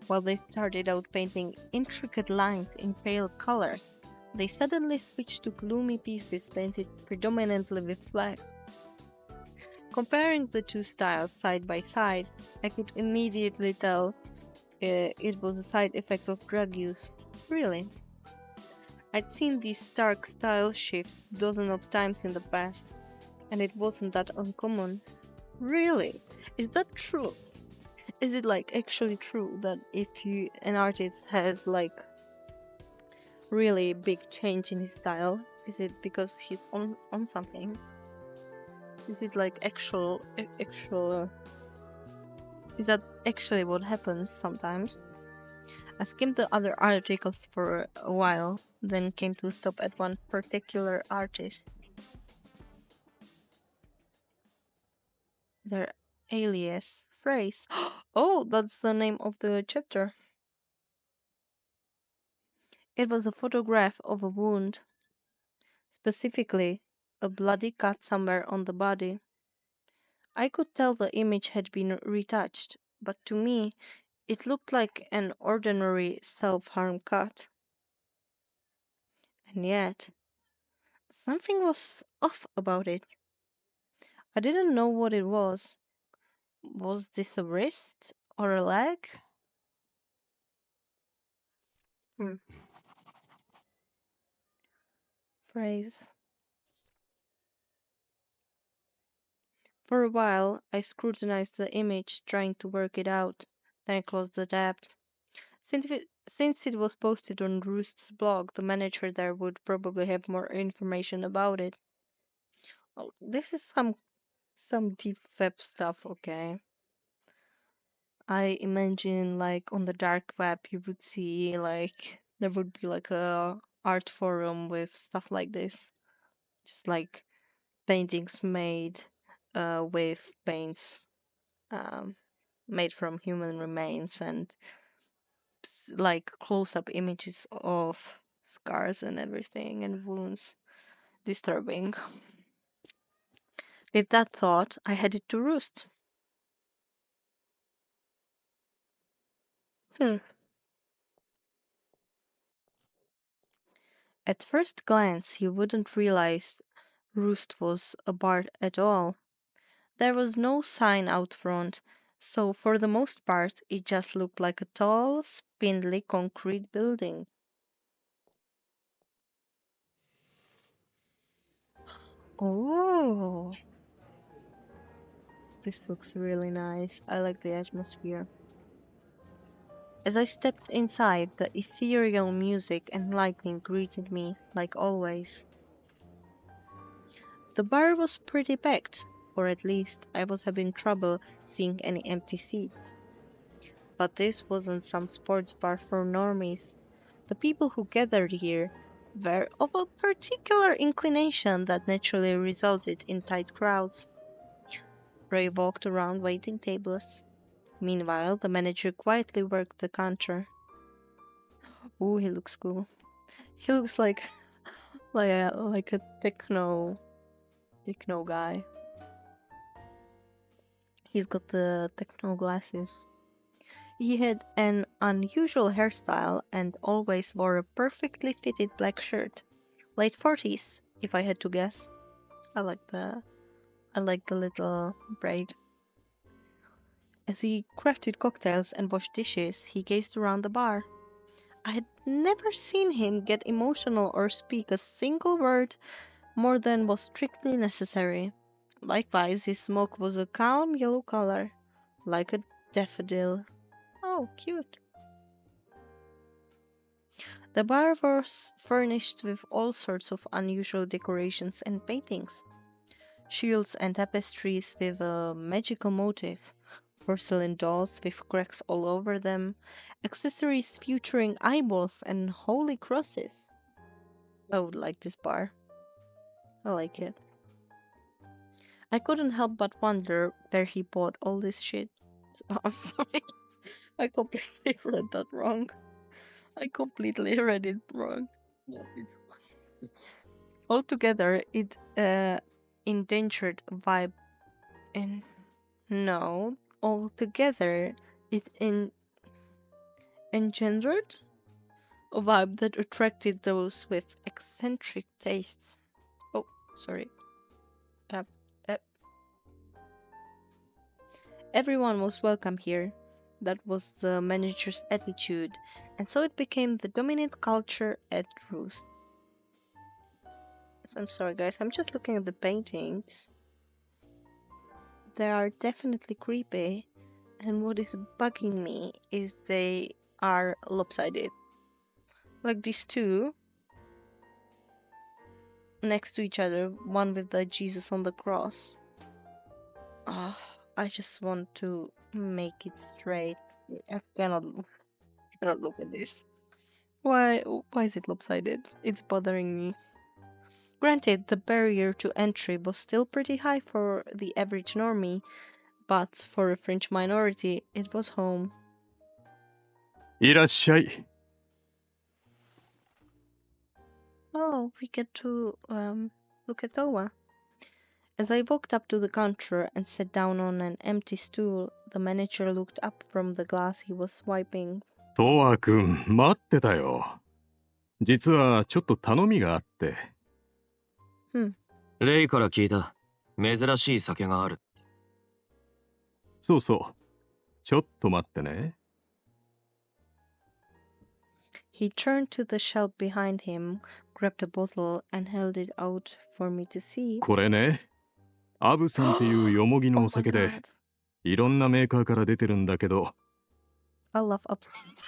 While they started out painting intricate lines in pale color, they suddenly switched to gloomy pieces painted predominantly with black. Comparing the two styles side by side, I could immediately tell it was a side effect of drug use. Really. I'd seen these stark style shifts dozens of times in the past, and it wasn't that uncommon. Really? Is that true? Is it like actually true that if an artist has like really big change in his style, is it because he's on something? Is it like actual is that actually what happens sometimes? I skimmed the other articles for a while, then came to stop at one particular artist. Their alias phrase. Oh, that's the name of the chapter. It was a photograph of a wound, specifically a bloody cut somewhere on the body. I could tell the image had been retouched, but to me, it looked like an ordinary self-harm cut. And yet, something was off about it. I didn't know what it was. Was this a wrist or a leg? Hmm. Phrase. For a while, I scrutinized the image, trying to work it out. Then I closed the tab. Since it was posted on Roost's blog, the manager there would probably have more information about it. Oh, this is some deep web stuff, okay? I imagine like on the dark web you would see like there would be like a art forum with stuff like this. Just like paintings made with paints um, made from human remains and like close-up images of scars and everything and wounds. Disturbing. With that thought, I headed to Roost. Hmm. At first glance, you wouldn't realize Roost was a bar at all. There was no sign out front, so for the most part, it just looked like a tall, spindly concrete building. Oh, this looks really nice. I like the atmosphere. As I stepped inside, the ethereal music and lighting greeted me, like always. The bar was pretty packed, or at least I was having trouble seeing any empty seats. But this wasn't some sports bar for normies. The people who gathered here were of a particular inclination that naturally resulted in tight crowds. Ray walked around waiting tables. Meanwhile, the manager quietly worked the counter. Ooh, he looks cool. He looks like like a techno Techno guy. He's got the techno glasses. He had an unusual hairstyle and always wore a perfectly fitted black shirt. Late 40s, if I had to guess. I like the little braid. As he crafted cocktails and washed dishes, he gazed around the bar. I had never seen him get emotional or speak a single word more than was strictly necessary. Likewise, his smoke was a calm yellow color, like a daffodil. Oh, cute. The bar was furnished with all sorts of unusual decorations and paintings. Shields and tapestries with a magical motif, porcelain dolls with cracks all over them, accessories featuring eyeballs and holy crosses. I would like this bar. I like it. I couldn't help but wonder where he bought all this shit. I'm sorry. I completely read that wrong. I completely read it wrong. No, it's altogether it endangered vibe and no, altogether it engendered a vibe that attracted those with eccentric tastes. Oh, sorry. Uh, uh, Everyone was welcome here. That was the manager's attitude, and so it became the dominant culture at Roost. So I'm sorry, guys, I'm just looking at the paintings. They are definitely creepy, and what is bugging me is they are lopsided. Like these two next to each other, one with the Jesus on the cross. I just want to make it straight. I cannot look at this. Why is it lopsided? It's bothering me. Granted, the barrier to entry was still pretty high for the average normie, but for a French minority, it was home. いらっしゃい。Oh, we get to look at Owa. As I walked up to the counter and sat down on an empty stool, the manager looked up from the glass he was swiping. トワ君、待ってたよ。実はちょっと頼みがあって。レイから聞いた。珍しい酒がある。そうそう。ちょっと待ってね。He turned to the shelf behind him, grabbed a bottle, and held it out for me to see. これね。アブさんっていうヨモギのお酒で、いろんなメーカーから出てるんだけど。I love absinthe.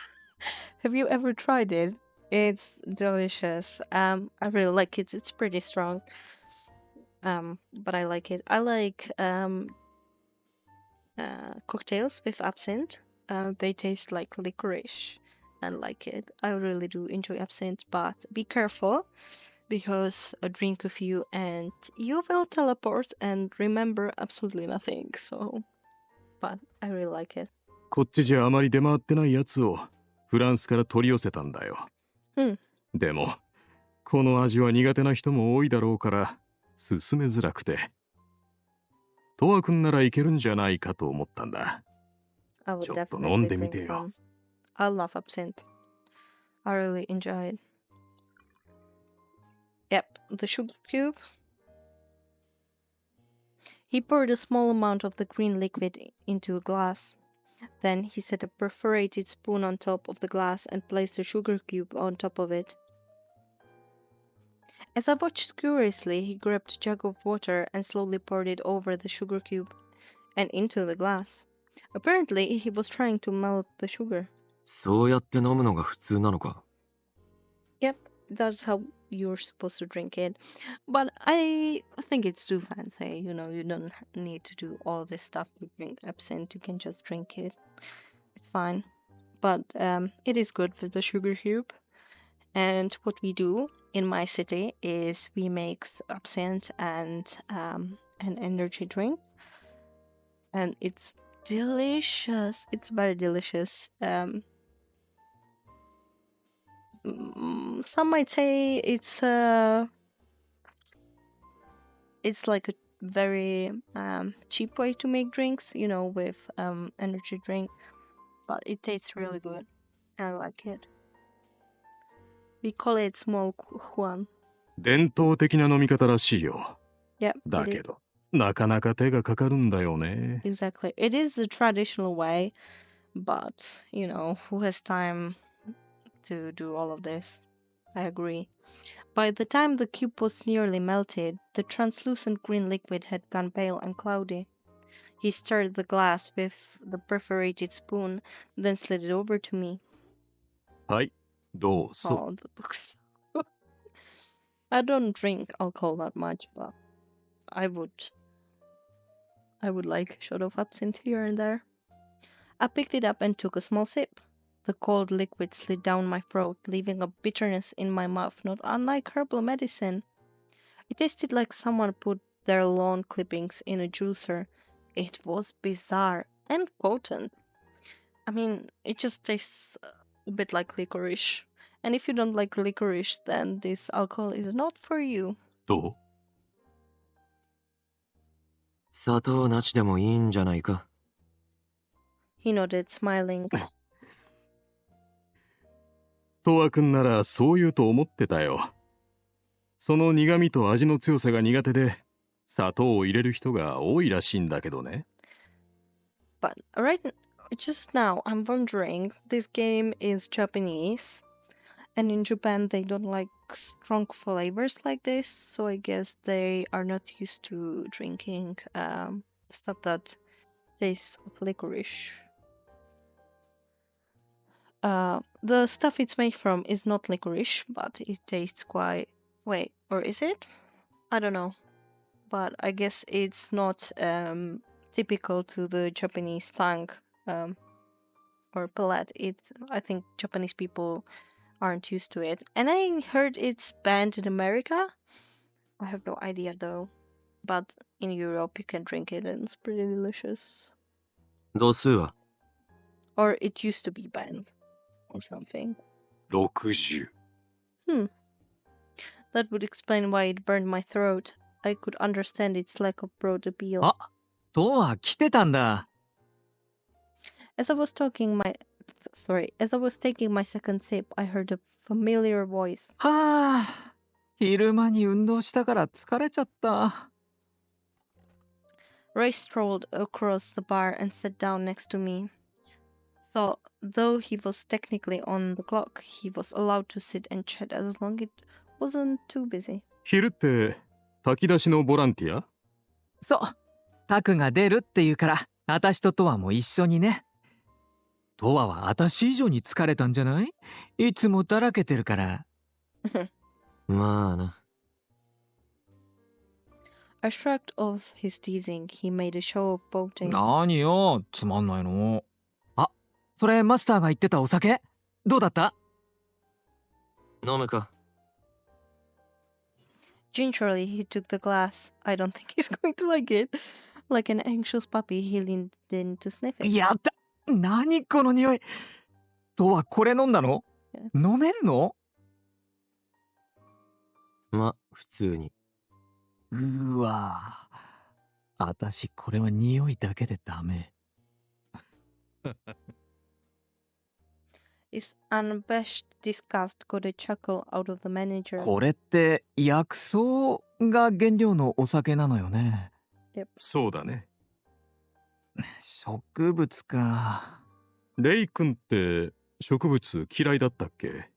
Have you ever tried it? It's delicious. I really like it. It's pretty strong. But I like it. I like cocktails with absinthe. They taste like licorice. I like it. I really do enjoy absinthe, but be careful because a drink of you and you will teleport and remember absolutely nothing. So, but I really like it. こっちじゃあまり出回ってないやつをフランスから取り寄せたんだよ。でも、この味は苦手な人も多いだろうから勧めづらくて。トワ君ならいけるんじゃないかと思ったんだ。ちょっと飲んでみてよ。I love absinthe. I really enjoy it. Yep, the sugar cube. He poured a small amount of the green liquid into a glass. Then he set a perforated spoon on top of the glass and placed a sugar cube on top of it. As I watched curiously, he grabbed a jug of water and slowly poured it over the sugar cube and into the glass. Apparently, he was trying to melt the sugar. そうやって飲むのが普通なのか。Yep, that's how you're supposed to drink it. But I think it's too fancy. You know, you don't need to do all this stuff to drink absinthe. You can just drink it. It's fine. But it is good with the sugar cube. And what we do in my city is we make absinthe and an energy drink. And it's delicious. It's very delicious. Some might say it's It's like a very cheap way to make drinks, you know, with energy drink, but it tastes really good. I like it. We call it small Juan. 伝統的な飲み方らしいよ。 Yeah, だ it け is. ど、なかなか手がかかるんだよね。 Exactly. It is the traditional way, but you know, who has time to do all of this? I agree. By the time the cube was nearly melted, the translucent green liquid had gone pale and cloudy. He stirred the glass with the perforated spoon, then slid it over to me. はい、どうぞ。 Oh, the books. I don't drink alcohol that much, but I would like a shot of absinthe here and there. I picked it up and took a small sip. The cold liquid slid down my throat, leaving a bitterness in my mouth not unlike herbal medicine. It tasted like someone put their lawn clippings in a juicer. It was bizarre and potent. I mean, it just tastes a bit like licorice. And if you don't like licorice, then this alcohol is not for you. どう？ 砂糖なしでもいいんじゃないか。 He nodded, smiling. トワ君ならそう言うと思ってたよ。その苦味と味の強さが苦手で、砂糖を入れる人が多いらしいんだけどね。 But just now, I'm wondering, this game is Japanese, and in Japan they don't like strong flavors like this, so I guess they are not used to drinking stuff that tastes of licorice. The stuff it's made from is not licorice, but it tastes quite... Wait, or is it? I don't know. But I guess it's not typical to the Japanese tongue or palate. I think Japanese people aren't used to it. And I heard it's banned in America. I have no idea though. But in Europe you can drink it and it's pretty delicious. 度数は Or it used to be banned or something. 60。 That would explain why it burned my throat. I could understand its lack of broad appeal. あ、トワ来てたんだ。 As I was taking my second sip, I heard a familiar voice. はあ、昼間に運動したから疲れちゃった。 Ray strolled across the bar and sat down next to me. Though he was technically on the clock, he was allowed to sit and chat as long as it wasn't too busy. 昼って炊き出しのボランティア？そう、タクが出るって言うから、私とトワも一緒にね。トワは私以上に疲れたんじゃない？いつもだらけてるから。まあな。 I shrugged off his teasing. He made a show of boating. 何よ、つまんないの。あ、それマスターが言ってたお酒どうだった？飲むか。 Gingerly, he took the glass. I don't think he's going to like it. Like an anxious puppy, he leaned in to sniff it. やった！何この匂い。トワこれ飲んだの？飲めるの？ま、普通に。うわぁ。あたしこれは匂いだけでダメ。His unabashed disgust got a chuckle out of the manager. これって薬草が原料のお酒なのよね。そうだね。植物か。レイ君って植物嫌いだったっけ？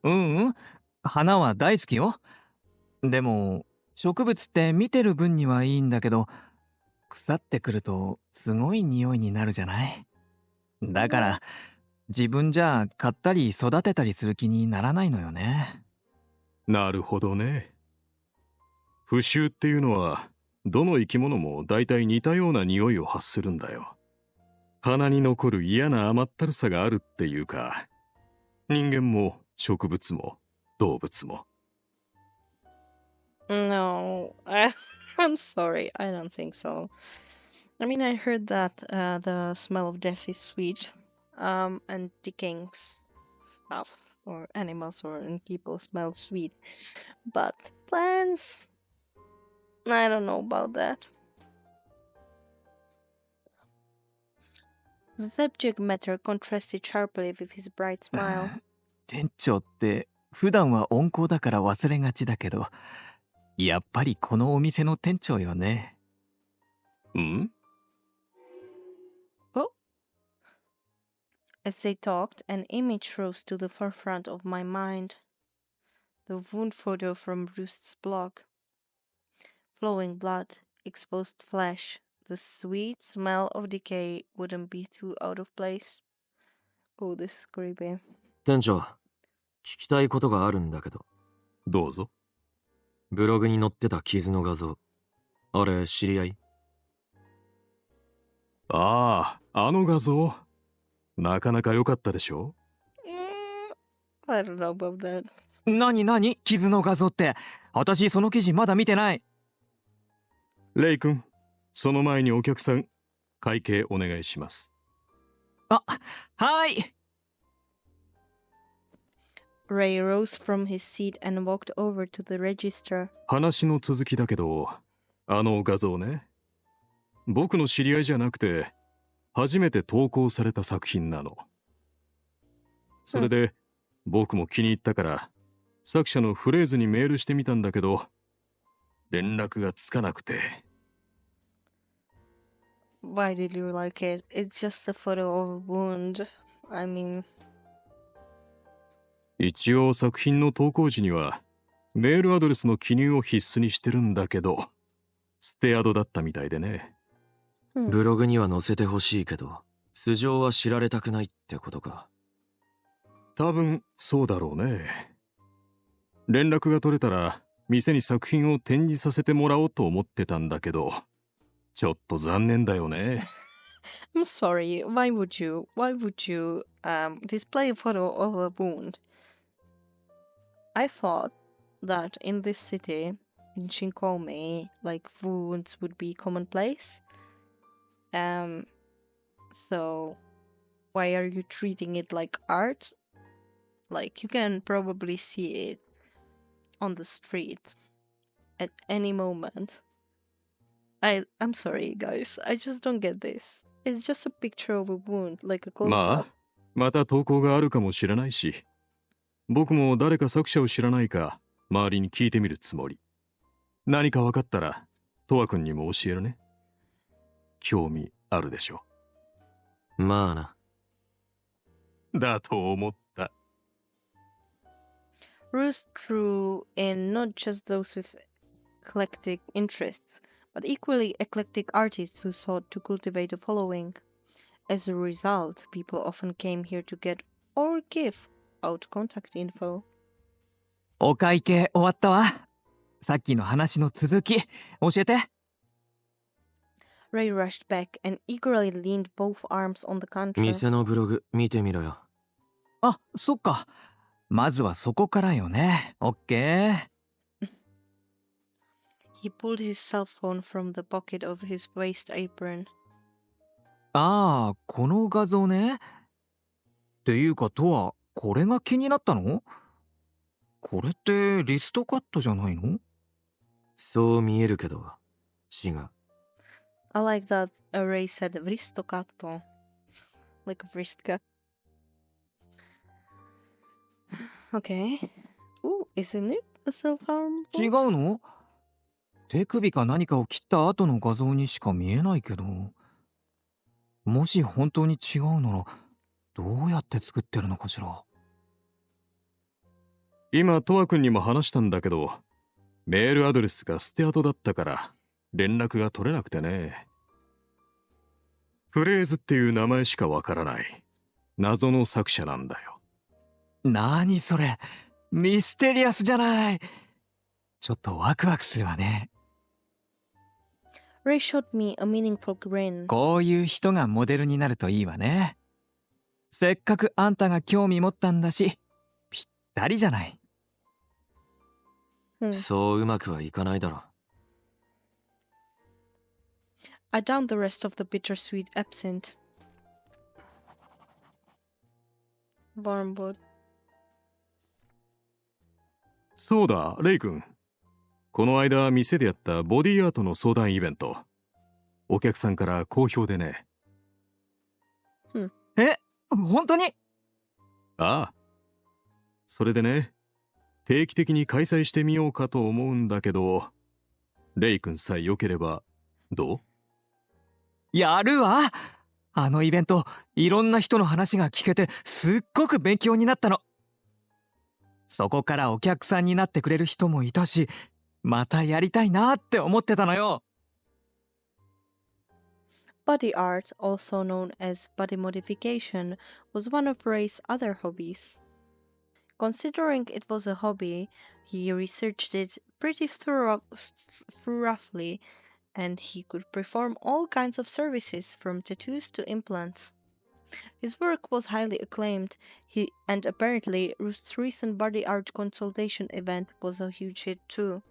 うん、花は大好きよ。でも植物って見てる分にはいいんだけど、腐ってくるとすごい匂いになるじゃない。だから自分じゃ買ったり育てたりする気にならないのよね。なるほどね。腐臭っていうのはどの生き物も大体似たような匂いを発するんだよ。鼻に残る嫌な甘ったるさがあるっていうか、人間も植物も動物も。No, I'm sorry. I don't think so. I mean, I heard that the smell of death is sweet, and decaying stuff or animals or people smell sweet, but plants, I don't know about that. The subject matter contrasted sharply with his bright smile. 店長って普段は温厚だから忘れがちだけど、やっぱりこのお店の店長よね。ん Oh! As they talked, an image rose to the forefront of my mind. The wound photo from Roost's blog. Flowing blood, exposed flesh, the sweet smell of decay wouldn't be too out of place. Oh, this is creepy. 店長、聞きたいことがあるんだけど。どうぞ。ブログに載ってた傷の画像。あれ、知り合い？ああ、あの画像。なかなか良かったでしょ？ I don't know about that. 何傷の画像って。私その記事まだ見てない。レイ君、その前にお客さん、会計お願いします。あ、はい。Ray rose from his seat and walked over to the register. 話の続きだけど、あの画像ね。僕の知り合いじゃなくて、初めて投稿された作品なの。それで、僕も気に入ったから、作者のフレーズにメールしてみたんだけど、連絡がつかなくて。Why did you like it? It's just a photo of a wound. I mean... 一応作品の投稿時には、メールアドレスの記入を必須にしてるんだけど、ステアドだったみたいでね。ブログには載せてほしいけど、素性は知られたくないってことか。多分そうだろうね。連絡が取れたら店に作品を展示させてもらおうと思ってたんだけど、ちょっと残念だよね。I'm sorry, why would you display a photo of a wound? I thought that in this city, in Shinkomi, like wounds would be commonplace. So why are you treating it like art? Like you can probably see it on the street at any moment. I'm sorry, guys. I just don't get this. It's just a picture of a wound, like a close-up. まあ、また投稿があるかもしれないし、僕も誰か作者を知らないか周りに聞いてみるつもり。何か分かったら、トワ君にも教えるね。興味あるでしょ。まあな。だと思った。Ruth drew in not just those with eclectic interests, but equally eclectic artists who sought to cultivate a following. As a result, people often came here to get or give out contact info. お会計終わったわ。さっきの話の続き、教えて。Ray rushed back and eagerly leaned both arms on the counter. 店のブログ見てみろよ。あ、そっか。まずはそこからよね。オッケー。He pulled his cell phone from the pocket of his waist apron. ああ、この画像ね。っていうか、とは、これが気になったの？これってリストカットじゃないの？そう見えるけど、違う。I like that Ray said vristocatto. Like a wrist cut. Okay. Ooh, isn't it a self-harm? 違うの？手首か何かを切った後の画像にしか見えないけど。もし本当に違うなら、どうやって作ってるのかしら。今、トワ君にも話したんだけど、メールアドレスがステアドだったから、連絡が取れなくてね。フレーズっていう名前しかわからない。謎の作者なんだよ。なにそれ、ミステリアスじゃない。ちょっとワクワクするわね。Ray showed me a meaningful grin. こういう人がモデルになるといいわね。せっかくあんたが興味持ったんだし、ぴったりじゃない。そううまくはいかないだろ。I downed the rest of the bittersweet absinthe. Wormwood. そうだ、レイ君。この間店でやったボディアートの相談イベント。お客さんから好評でね。え、本当に？ああ。それでね、定期的に開催してみようかと思うんだけど、レイ君さえ良ければ、どう？やるわ。あのイベント、いろんな人の話が聞けてすっごく勉強になったの。そこからお客さんになってくれる人もいたし、またやりたいなって思ってたのよ。Body art, also known as body modification, was one of Ray's other hobbies. Considering it was a hobby, he researched it pretty thoroughly, and he could perform all kinds of services from tattoos to implants. His work was highly acclaimed, and apparently Ruth's recent body art consultation event was a huge hit too.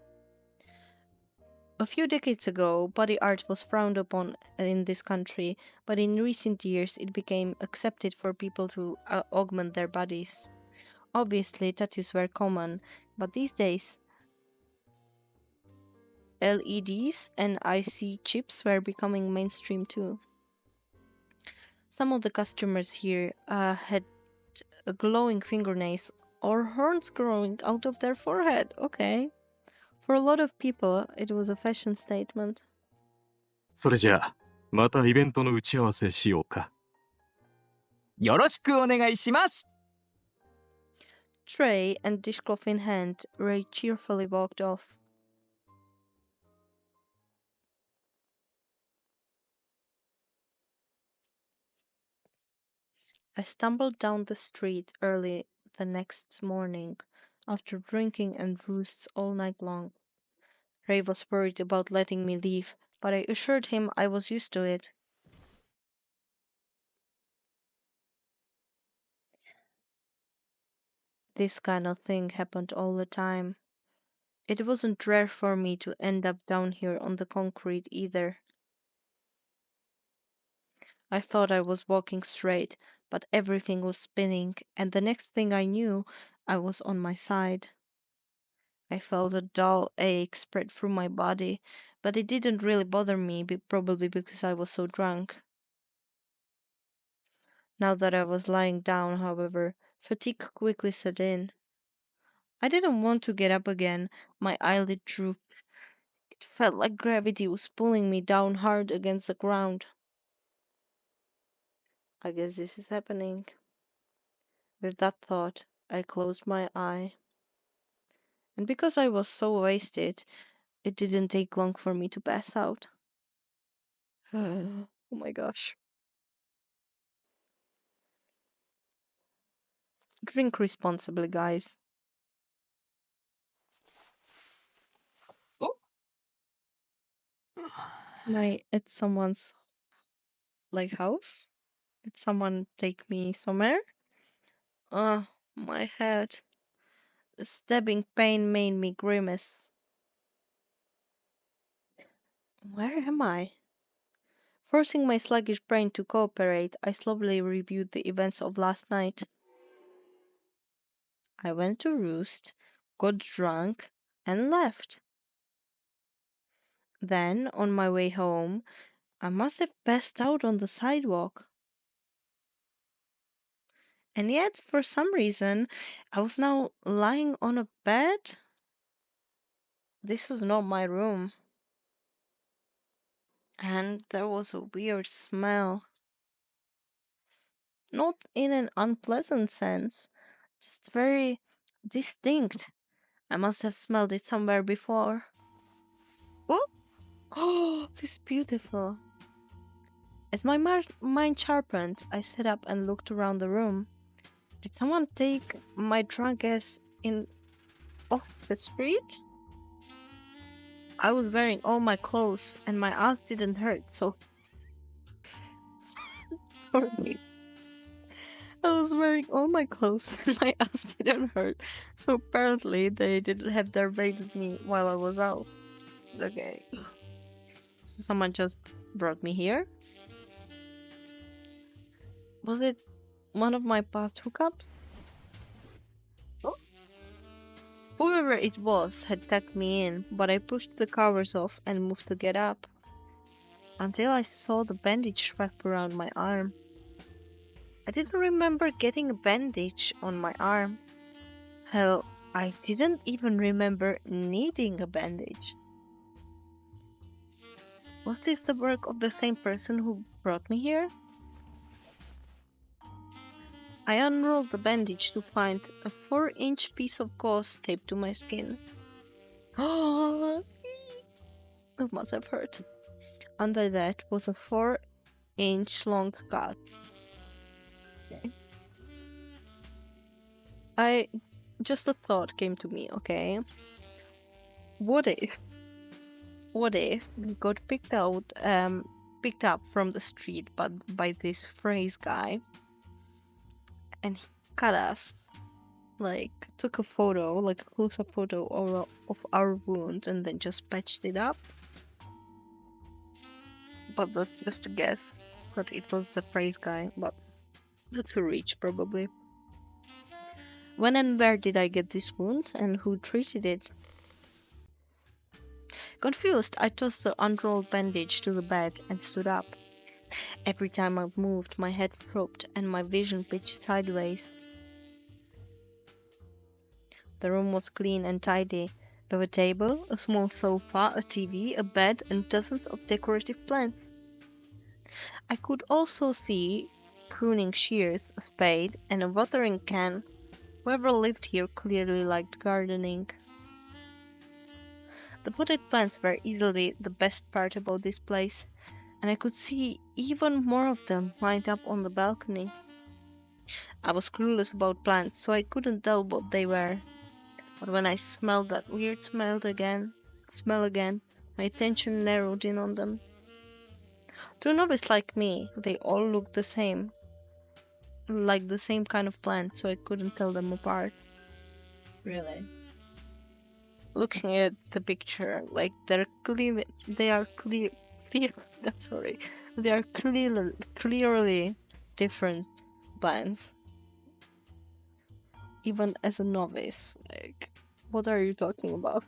A few decades ago, body art was frowned upon in this country, but in recent years it became accepted for people to augment their bodies. Obviously, tattoos were common, but these days, LEDs and IC chips were becoming mainstream too. Some of the customers here had glowing fingernails or horns growing out of their forehead. Okay. For a lot of people, it was a fashion statement. それじゃあ、またイベントの打ち合わせしようか。よろしくお願いします。Tray and dishcloth in hand, Ray cheerfully walked off. I stumbled down the street early the next morning, after drinking and roosts all night long. Ray was worried about letting me leave, but I assured him I was used to it. This kind of thing happened all the time. It wasn't rare for me to end up down here on the concrete either. I thought I was walking straight, but everything was spinning, and the next thing I knew, I was on my side. I felt a dull ache spread through my body, but it didn't really bother me, probably because I was so drunk. Now that I was lying down, however, fatigue quickly set in. I didn't want to get up again. My eyelid drooped. It felt like gravity was pulling me down hard against the ground. I guess this is happening. With that thought, I closed my eye. And because I was so wasted, it didn't take long for me to pass out. Oh my gosh. Drink responsibly, guys. Am I at someone's house? Did someone take me somewhere? My head. The stabbing pain made me grimace. Where am I? Forcing my sluggish brain to cooperate, I slowly reviewed the events of last night. I went to roost, got drunk, and left. Then, on my way home, I must have passed out on the sidewalk. And yet, for some reason, I was now lying on a bed. This was not my room. And there was a weird smell. Not in an unpleasant sense, just very distinct. I must have smelled it somewhere before. Oh, this is beautiful. As my mind sharpened, I sat up and looked around the room. Did someone take my drunk ass off the street? I was wearing all my clothes and my ass didn't hurt, so sorry. I was wearing all my clothes and my ass didn't hurt, so apparently they didn't have their way with me while I was out. Okay. So someone just brought me here? Was it one of my past hookups? Oh. Whoever it was had tucked me in, but I pushed the covers off and moved to get up, until I saw the bandage wrapped around my arm. I didn't remember getting a bandage on my arm. Hell, I didn't even remember needing a bandage. Was this the work of the same person who brought me here? I unrolled the bandage to find a 4-inch piece of gauze taped to my skin. Oh, it must have hurt. Under that was a 4-inch long cut. Okay. Just a thought came to me, okay? What if we got picked up from the street by this phrase guy, and he cut us, like took a photo, like a close-up photo of our wound, and then just patched it up? But that's just a guess. But it was the phrase guy, but that's a reach probably. When and where did I get this wound, and who treated it? Confused, I tossed the unrolled bandage to the bed and stood up. Every time I moved, my head flopped and my vision pitched sideways. The room was clean and tidy. There were a table, a small sofa, a TV, a bed, and dozens of decorative plants. I could also see pruning shears, a spade, and a watering can. Whoever lived here clearly liked gardening. The potted plants were easily the best part about this place, and I could see even more of them lined up on the balcony. I was clueless about plants, so I couldn't tell what they were. But when I smelled that weird smell again, my attention narrowed in on them. To a novice like me, they all looked the same, like the same kind of plant, so I couldn't tell them apart. Really? Looking at the picture, like they are clearly different plants. Even as a novice, like, what are you talking about?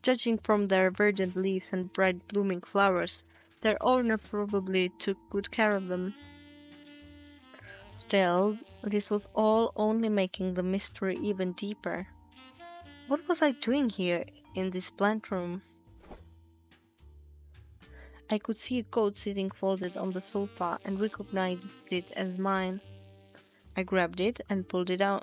Judging from their verdant leaves and bright blooming flowers, their owner probably took good care of them. Still, this was all only making the mystery even deeper. What was I doing here in this plant room? I could see a coat sitting folded on the sofa and recognized it as mine. I grabbed it and pulled it on.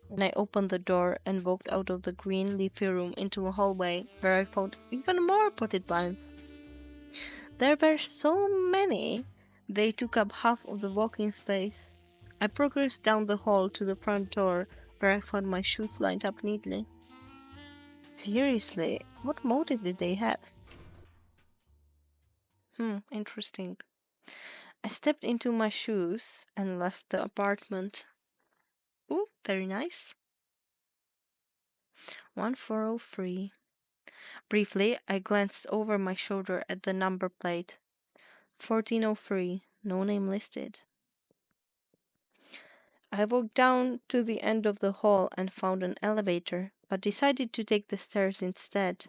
Then I opened the door and walked out of the green leafy room into a hallway where I found even more potted plants. There were so many, they took up half of the walking space. I progressed down the hall to the front door where I found my shoes lined up neatly. Seriously, what motive did they have? Interesting. I stepped into my shoes and left the apartment. Ooh, very nice. 1403. Briefly, I glanced over my shoulder at the number plate. 1403, no name listed. I walked down to the end of the hall and found an elevator, but decided to take the stairs instead,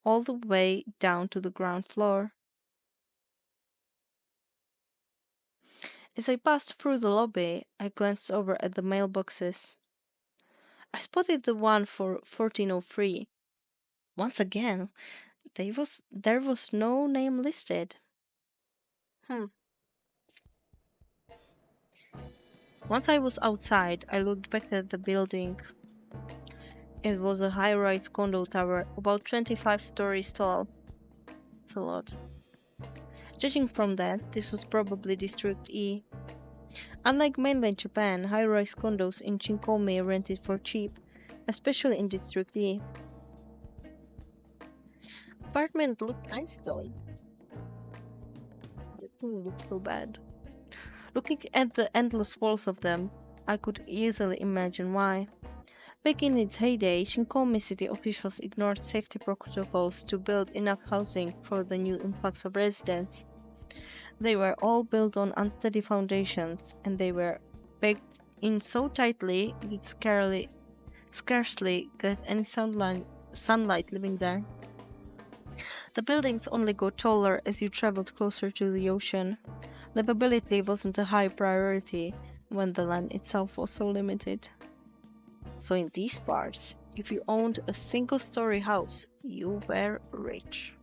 all the way down to the ground floor. As I passed through the lobby, I glanced over at the mailboxes. I spotted the one for 1403. Once again, there was no name listed. Once I was outside, I looked back at the building. It was a high-rise condo tower, about 25 stories tall. It's a lot. Judging from that, this was probably District E. Unlike mainland Japan, high-rise condos in Shinkomi are rented for cheap, especially in District E. Apartment looked nice though. It didn't look so bad. Looking at the endless walls of them, I could easily imagine why. Back in its heyday, Shinkomi city officials ignored safety protocols to build enough housing for the new influx of residents. They were all built on unsteady foundations, and they were in so tightly you'd scarcely get any sunlight living there. The buildings only got taller as you traveled closer to the ocean. Livability wasn't a high priority when the land itself was so limited. So in these parts, if you owned a single-story house, you were rich.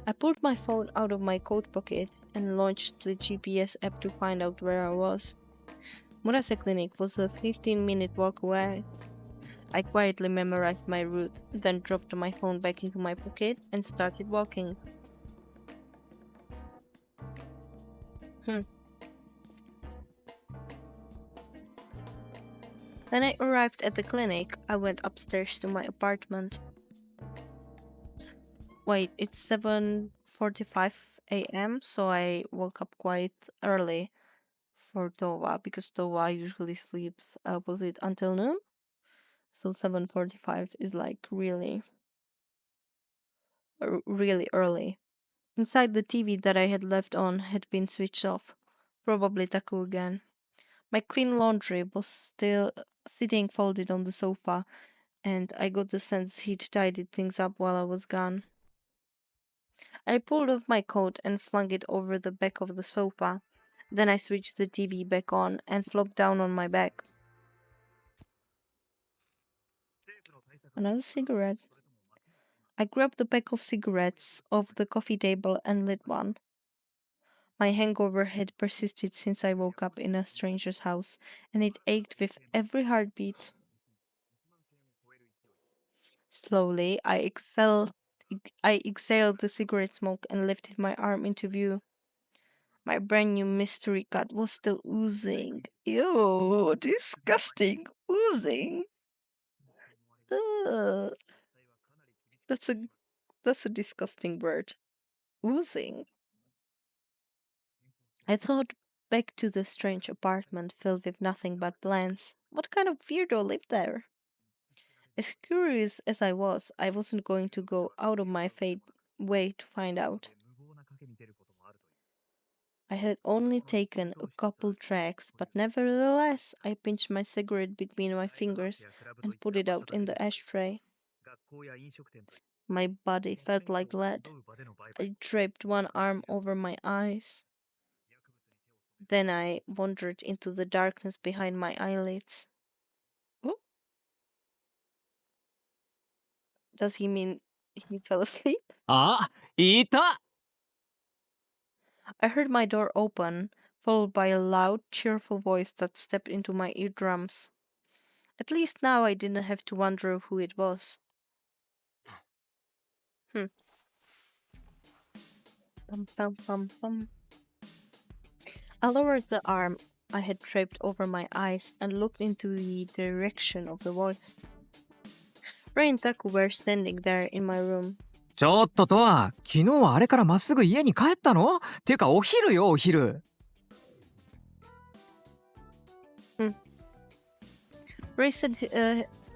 I pulled my phone out of my coat pocket and launched the GPS app to find out where I was. Murase Clinic was a 15-minute walk away. I quietly memorized my route, then dropped my phone back into my pocket and started walking. When I arrived at the clinic, I went upstairs to my apartment. Wait, it's 7:45 a.m., so I woke up quite early for Towa because Towa usually sleeps, was it until noon? So 7:45 is like really early. Inside, the TV that I had left on had been switched off. Probably Taku again. My clean laundry was still sitting folded on the sofa, and I got the sense he'd tidied things up while I was gone. I pulled off my coat and flung it over the back of the sofa. Then I switched the TV back on and flopped down on my back. Another cigarette. I grabbed the pack of cigarettes off the coffee table and lit one. My hangover had persisted since I woke up in a stranger's house, and it ached with every heartbeat. Slowly, I exhaled the cigarette smoke and lifted my arm into view. My brand new mystery cut was still oozing. Ew, disgusting. Oozing. Ugh. That's a disgusting word. Oozing. I thought back to the strange apartment filled with nothing but plants. What kind of weirdo lived there? As curious as I wasn't going to go out of my way to find out. I had only taken a couple tracks, but nevertheless, I pinched my cigarette between my fingers and put it out in the ashtray. My body felt like lead. I draped one arm over my eyes. Then I wandered into the darkness behind my eyelids. Oh, does he mean he fell asleep? あ、いた I heard my door open, followed by a loud, cheerful voice that stepped into my eardrums. At least now I didn't have to wonder who it was. Bum, bum, bum, bum. I lowered the arm I had draped over my eyes and looked into the direction of the voice. Ray and Taku were standing there in my room. ちょっととは、昨日はあれからまっすぐ家に帰ったの？ていうかお昼よ、お昼。Ray said,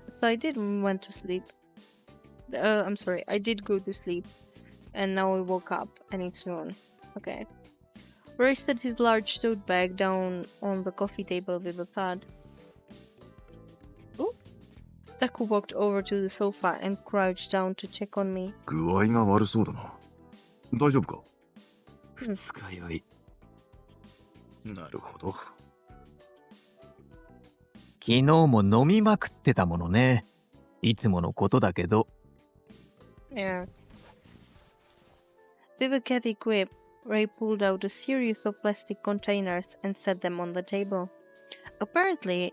so I did went to sleep. I'm sorry, I did go to sleep. And now I woke up and it's noon. Okay. Ray set his large tote bag down on the coffee table with a thud. Oh. Taku walked over to the sofa and crouched down to check on me. 具合が悪そうだな。大丈夫か？二日酔い。なるほど。昨日も飲みまくってたものね。いつものことだけど。Yeah. With a catty quip, Ray pulled out a series of plastic containers and set them on the table. Apparently,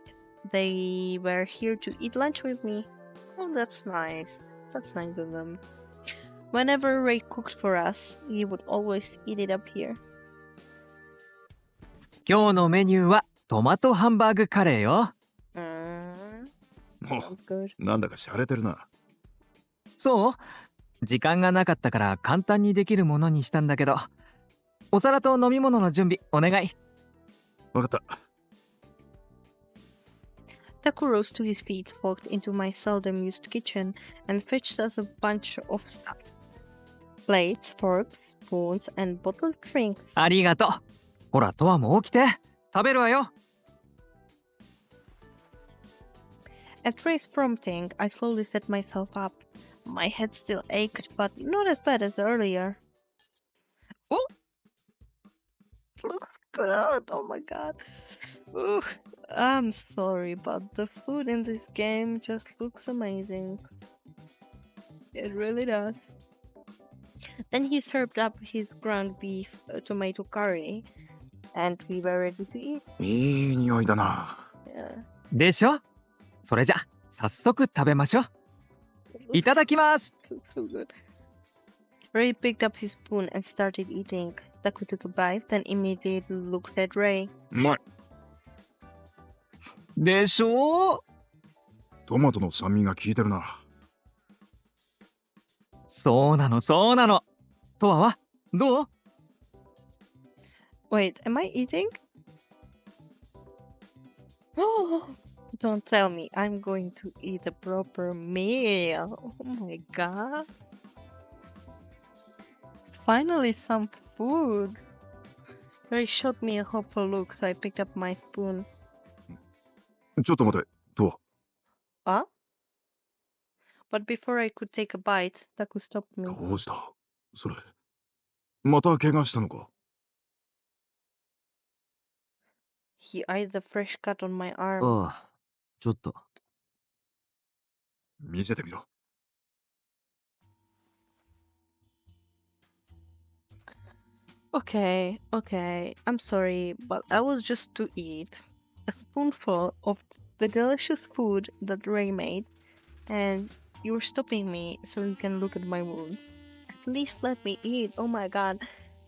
they were here to eat lunch with me. Oh, that's nice. That's nice of them. Whenever Ray cooked for us, he would always eat it up here. 今日のメニューはトマトハンバーグカレーよ。Sounds good. なんだか洒落てるな。そう？時間がなかったから簡単にできるものにしたんだけど。お皿と飲み物の準備お願い。わかった。Taku rose to his feet, walked into my seldom-used kitchen, and fetched us a bunch of stuff. Plates, forks, spoons, and bottled drinks. ありがとう。ほら、トアも起きて。食べるわよ。At Ray's prompting, I slowly set myself up. My head still ached, but not as bad as earlier. Oh! Looks good! Oh my god. Ooh, I'm sorry, but the food in this game just looks amazing. It really does. Then he served up his ground beef tomato curry, and we were ready to eat. いい匂いだな。Yeah. でしょ？それじゃ、早速食べましょう。いただきます。 Looks so good. Ray picked up his spoon and started eating. Taku took a bite, then immediately looked at Ray. うまい。でしょう？トマトの酸味が効いてるな。そうなの、そうなの。トワはどう？ Wait, am I eating? Oh, don't tell me I'm going to eat a proper meal. Oh my god. Finally, some food. Ray shot me a hopeful look, so I picked up my spoon. ちょっと待て、トワ。Huh? But before I could take a bite, Taku stopped me. どうした？それ。また怪我したのか？ He eyed the fresh cut on my arm. ああ、ちょっと。見せてみろ。Okay, I'm sorry, but I was just to eat a spoonful of the delicious food that Ray made, and you're stopping me so you can look at my wound. At least let me eat. Oh my god,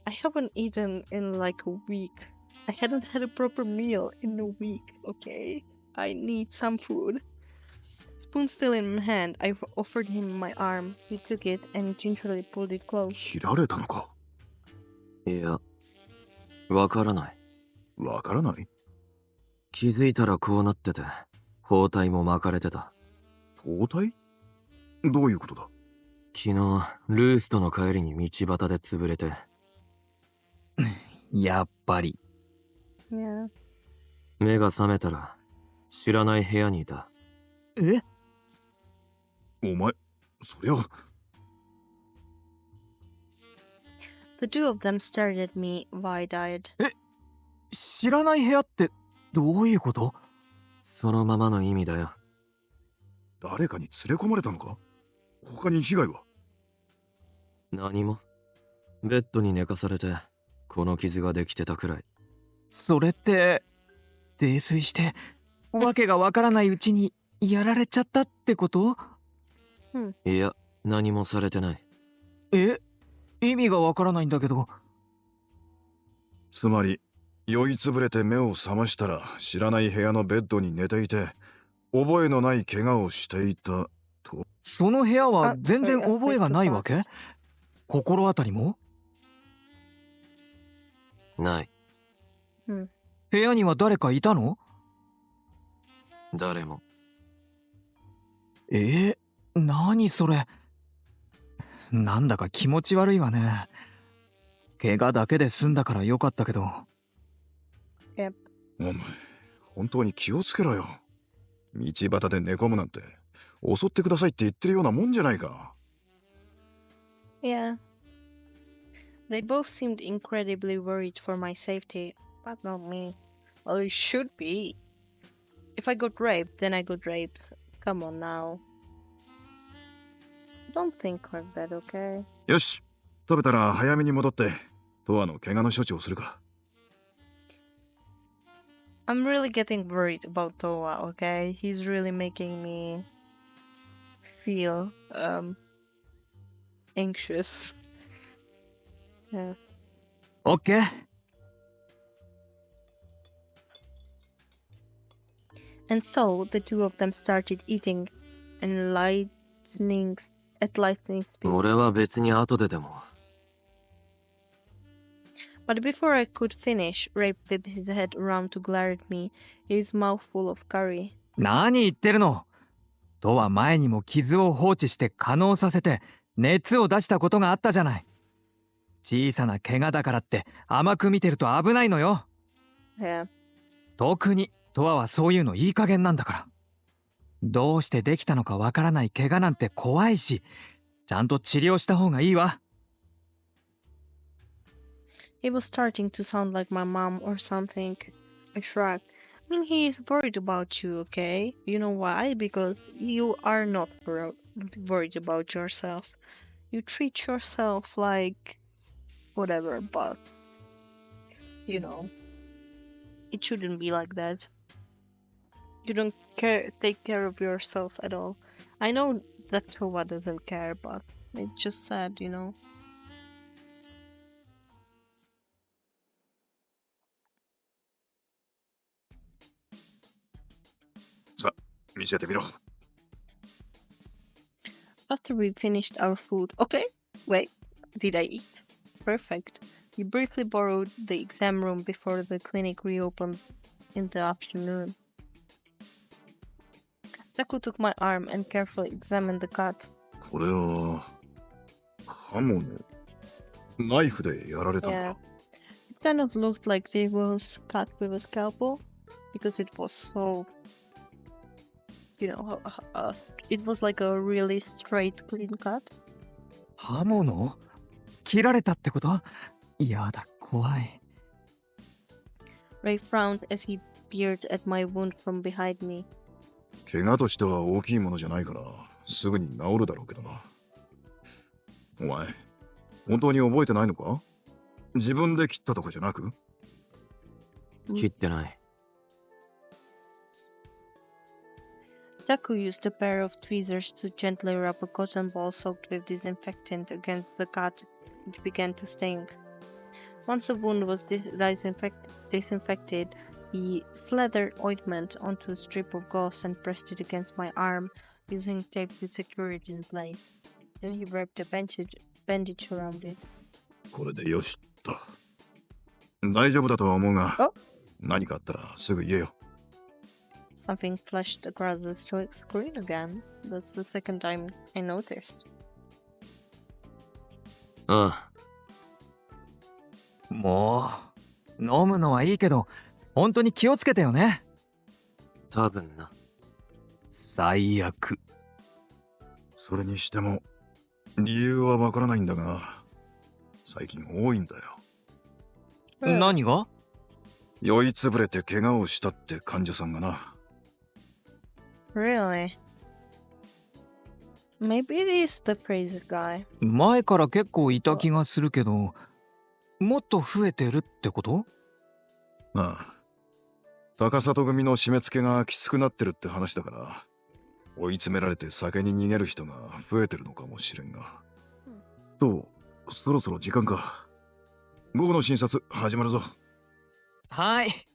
I haven't eaten in like a week. I hadn't had a proper meal in a week, okay? I need some food. Spoon still in my hand, I offered him my arm. He took it and gingerly pulled it close. 切られたのか？いや、わからない。わからない？気づいたらこうなってて、包帯も巻かれてた。包帯？どういうことだ？昨日、ルースとの帰りに道端で潰れて。やっぱり。Yeah. 目が覚めたら、知らない部屋にいた。え？お前、そりゃ。The two of them stared at me wide-eyed. 知らない部屋ってどういうこと？そのままの意味だよ。誰かに連れ込まれたのか？他に被害は？何も。ベッドに寝かされて、この傷ができてたくらい。それって、泥酔して、わけがわからないうちにやられちゃったってこと？いや、何もされてない。え？意味がわからないんだけど。つまり、酔いつぶれて目を覚ましたら知らない部屋のベッドに寝ていて、覚えのない怪我をしていたと。その部屋は全然覚えがないわけ？心当たりも？ない。部屋には誰かいたの？誰も。何それ。なんだか気持ち悪いわね。怪我だけで済んだからよかったけど。Yep. お前、本当に気をつけろよ。道端で寝込むなんて、襲ってくださいって言ってるようなもんじゃないか。Yeah. They both seemed incredibly worried for my safety, but not me. Well, it should be. If I got raped, then I got raped. Come on now. Don't think like that, okay? よし、食べたら早めに戻って、トアの怪我の処置をするか。I'm really getting worried about Toa, okay? He's really making me feel anxious. Yeah. OK? And so the two of them started eating and at lightning speed. 俺は別に後ででも。But before I could finish, Ray whipped his head around to glare at me, his mouth full of curry. 何言ってるの？とは前にも傷を放置して化膿させて熱を出したことがあったじゃない。小さな怪我だからって甘く見てると危ないのよ。Yeah. 特にトアはそういうのいい加減なんだから。どうしてできたのかわからない怪我なんて怖いし、ちゃんと治療した方がいいわ。He was starting to sound like my mom or something. I shrugged. I mean, he is worried about you, okay? You know why? Because you are not worried about yourself. You treat yourself like whatever, but you know, it shouldn't be like that. You don't take care of yourself at all. I know that Tova doesn't care, but it's just sad, you know. さ、見せてみろ。After we finished our food, okay, wait, did I eat? Perfect. We briefly borrowed the exam room before the clinic reopened in the afternoon. Taku took my arm and carefully examined the cut. これは刃物、ナイフでやられたの Yeah, か。 it kind of looked like it was cut with a scalpel because it was so, you know, it was like a really straight, clean cut. 刃物？切られたってこと？やだ、怖い。Ray frowned as he peered at my wound from behind me. 怪我としては大きいものじゃないからすぐに治るだろうけどな。お前、本当に覚えてないのか？自分で切ったとかじゃなく？切ってない。Taku used a pair of tweezers to gently rub a cotton ball soaked with disinfectant against the cut, which began to sting. Once the wound was disinfected, he slathered ointment onto a strip of gauze and pressed it against my arm, using tape to secure it in place. Then he wrapped a bandage around it. これでよしっと。大丈夫だとは思うが、お何かあったらすぐ言えよ。Something flashed across the screen again. That's the second time I noticed. ああ。もう、飲むのはいいけど、本当に気をつけてよね。多分な。最悪。それにしても、理由はわからないんだが、最近多いんだよ。何が？酔いつぶれて怪我をしたって患者さんがな。Really? Maybe it is the crazy guy. 前から結構いた気がするけど、もっと増えてるってこと？ああ。高里組の締め付けがきつくなってるって話だから、追い詰められて酒に逃げる人が増えてるのかもしれんが。と、そろそろ時間か。午後の診察始まるぞ。はい。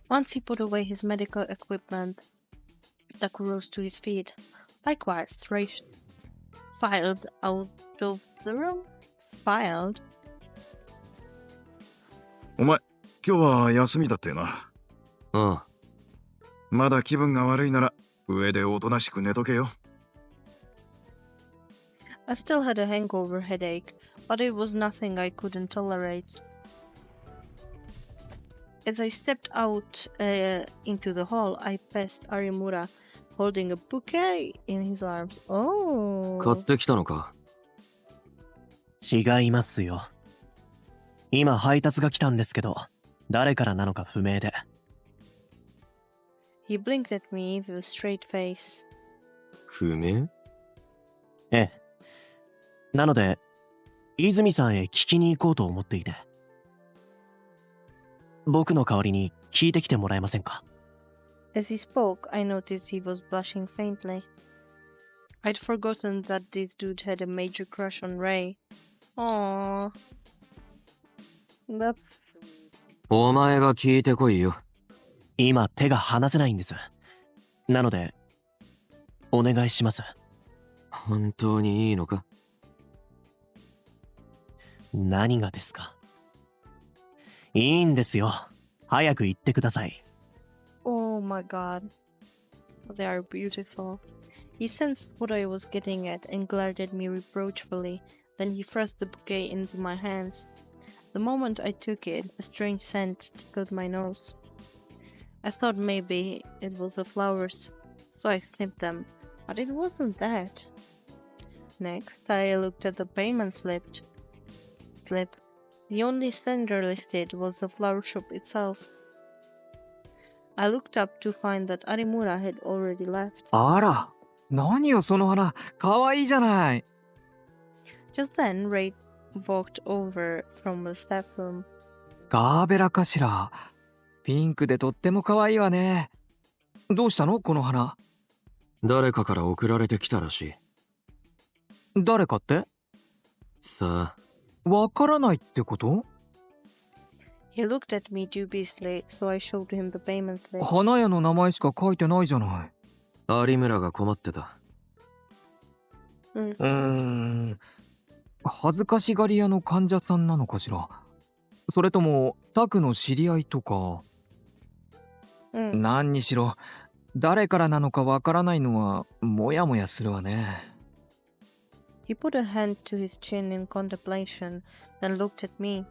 Once he put away his medical equipment, Taku rose to his feet. Likewise, Ray filed out of the room. Filed? お前、今日は休みだってな。うん。まだ気分が悪いなら、上でおとなしく寝とけよ。I still had a hangover headache, but it was nothing I couldn't tolerate. As I stepped out into the hall, I passed Arimura, holding a bouquet in his arms. 買 Oh. ってきたのか。違いますよ。今配達が来たんですけど、誰からなのか不明で。He blinked at me with a straight face. 不明？ええ。なので、泉さんへ聞きに行こうと思っていて。僕の代わりに聞いてきてもらえませんか？ As he spoke, I noticed he was blushing faintly. I'd forgotten that this dude had a major crush on Ray. Aww. That's... お前が聞いてこいよ。今手が離せないんです。なので、お願いします。本当にいいのか？何がですか？いいんですよ。早く言ってください。Oh my god. They are beautiful. He sensed what I was getting at and glared at me reproachfully. Then he thrust the bouquet into my hands. The moment I took it, a strange scent tickled my nose. I thought maybe it was the flowers, so I snipped them, but it wasn't that. Next, I looked at the payment slip. The only sender listed was the flower shop itself. I looked up to find that Arimura had already left. あら、何よその花、かわいいじゃない。Just then, Ray walked over from the staff room. ガーベラかしら。ピンクでとってもかわいいわね。どうしたのこの花。誰かから送られてきたらしい。誰かって？さあ。わからないってこと？ He looked at me dubiously, so I showed him the payment slip. 花屋の名前しか書いてないじゃない。有村が困ってた。恥ずかしがり屋の患者さんなのかしら。それともタクの知り合いとか。何にしろ誰からなのかわからないのはモヤモヤするわね。He put a hand to his chin in contemplation, then looked at me.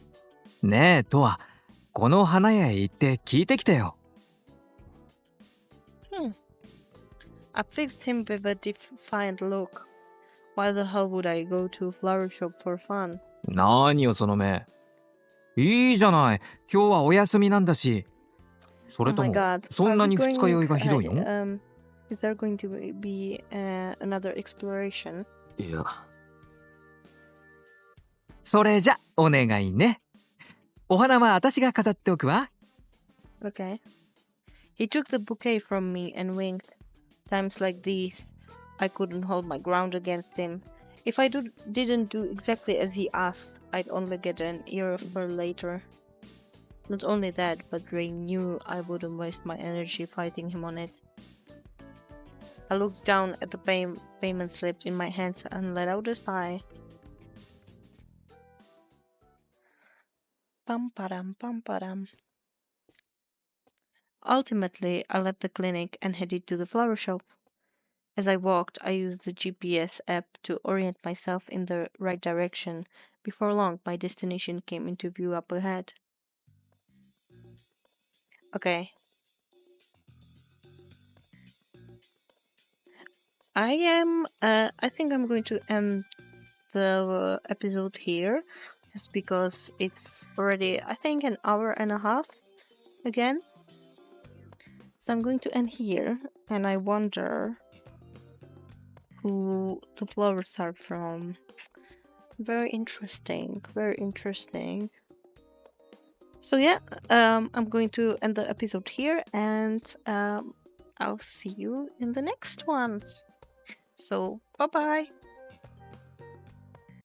ねえとは、この花屋へ行って聞いてきてよ。I fixed him with a defiant look. Why the hell would I go to a flower shop for fun? 何よその目。いいじゃない。今日はお休みなんだし。それとも、そんなに二日酔いがひどいの？ Is there going to be another exploration? いや。それじゃお願いね。お花は私が飾っておくわ。Okay. He took the bouquet from me and winked. Times like these, I couldn't hold my ground against him. If I didn't do exactly as he asked, I'd only get an ear of fur later. Not only that, but Ray knew I wouldn't waste my energy fighting him on it. I looked down at the payment slip in my hands and let out a sigh. Pam-padam. Ultimately, I left the clinic and headed to the flower shop. As I walked, I used the GPS app to orient myself in the right direction. Before long, my destination came into view up ahead. Okay. I think I'm going to end the episode here, just because it's already, I think, an hour and a half again. So I'm going to end here, and I wonder who the flowers are from. Very interesting, very interesting. So yeah, I'm going to end the episode here, and I'll see you in the next ones. So bye bye.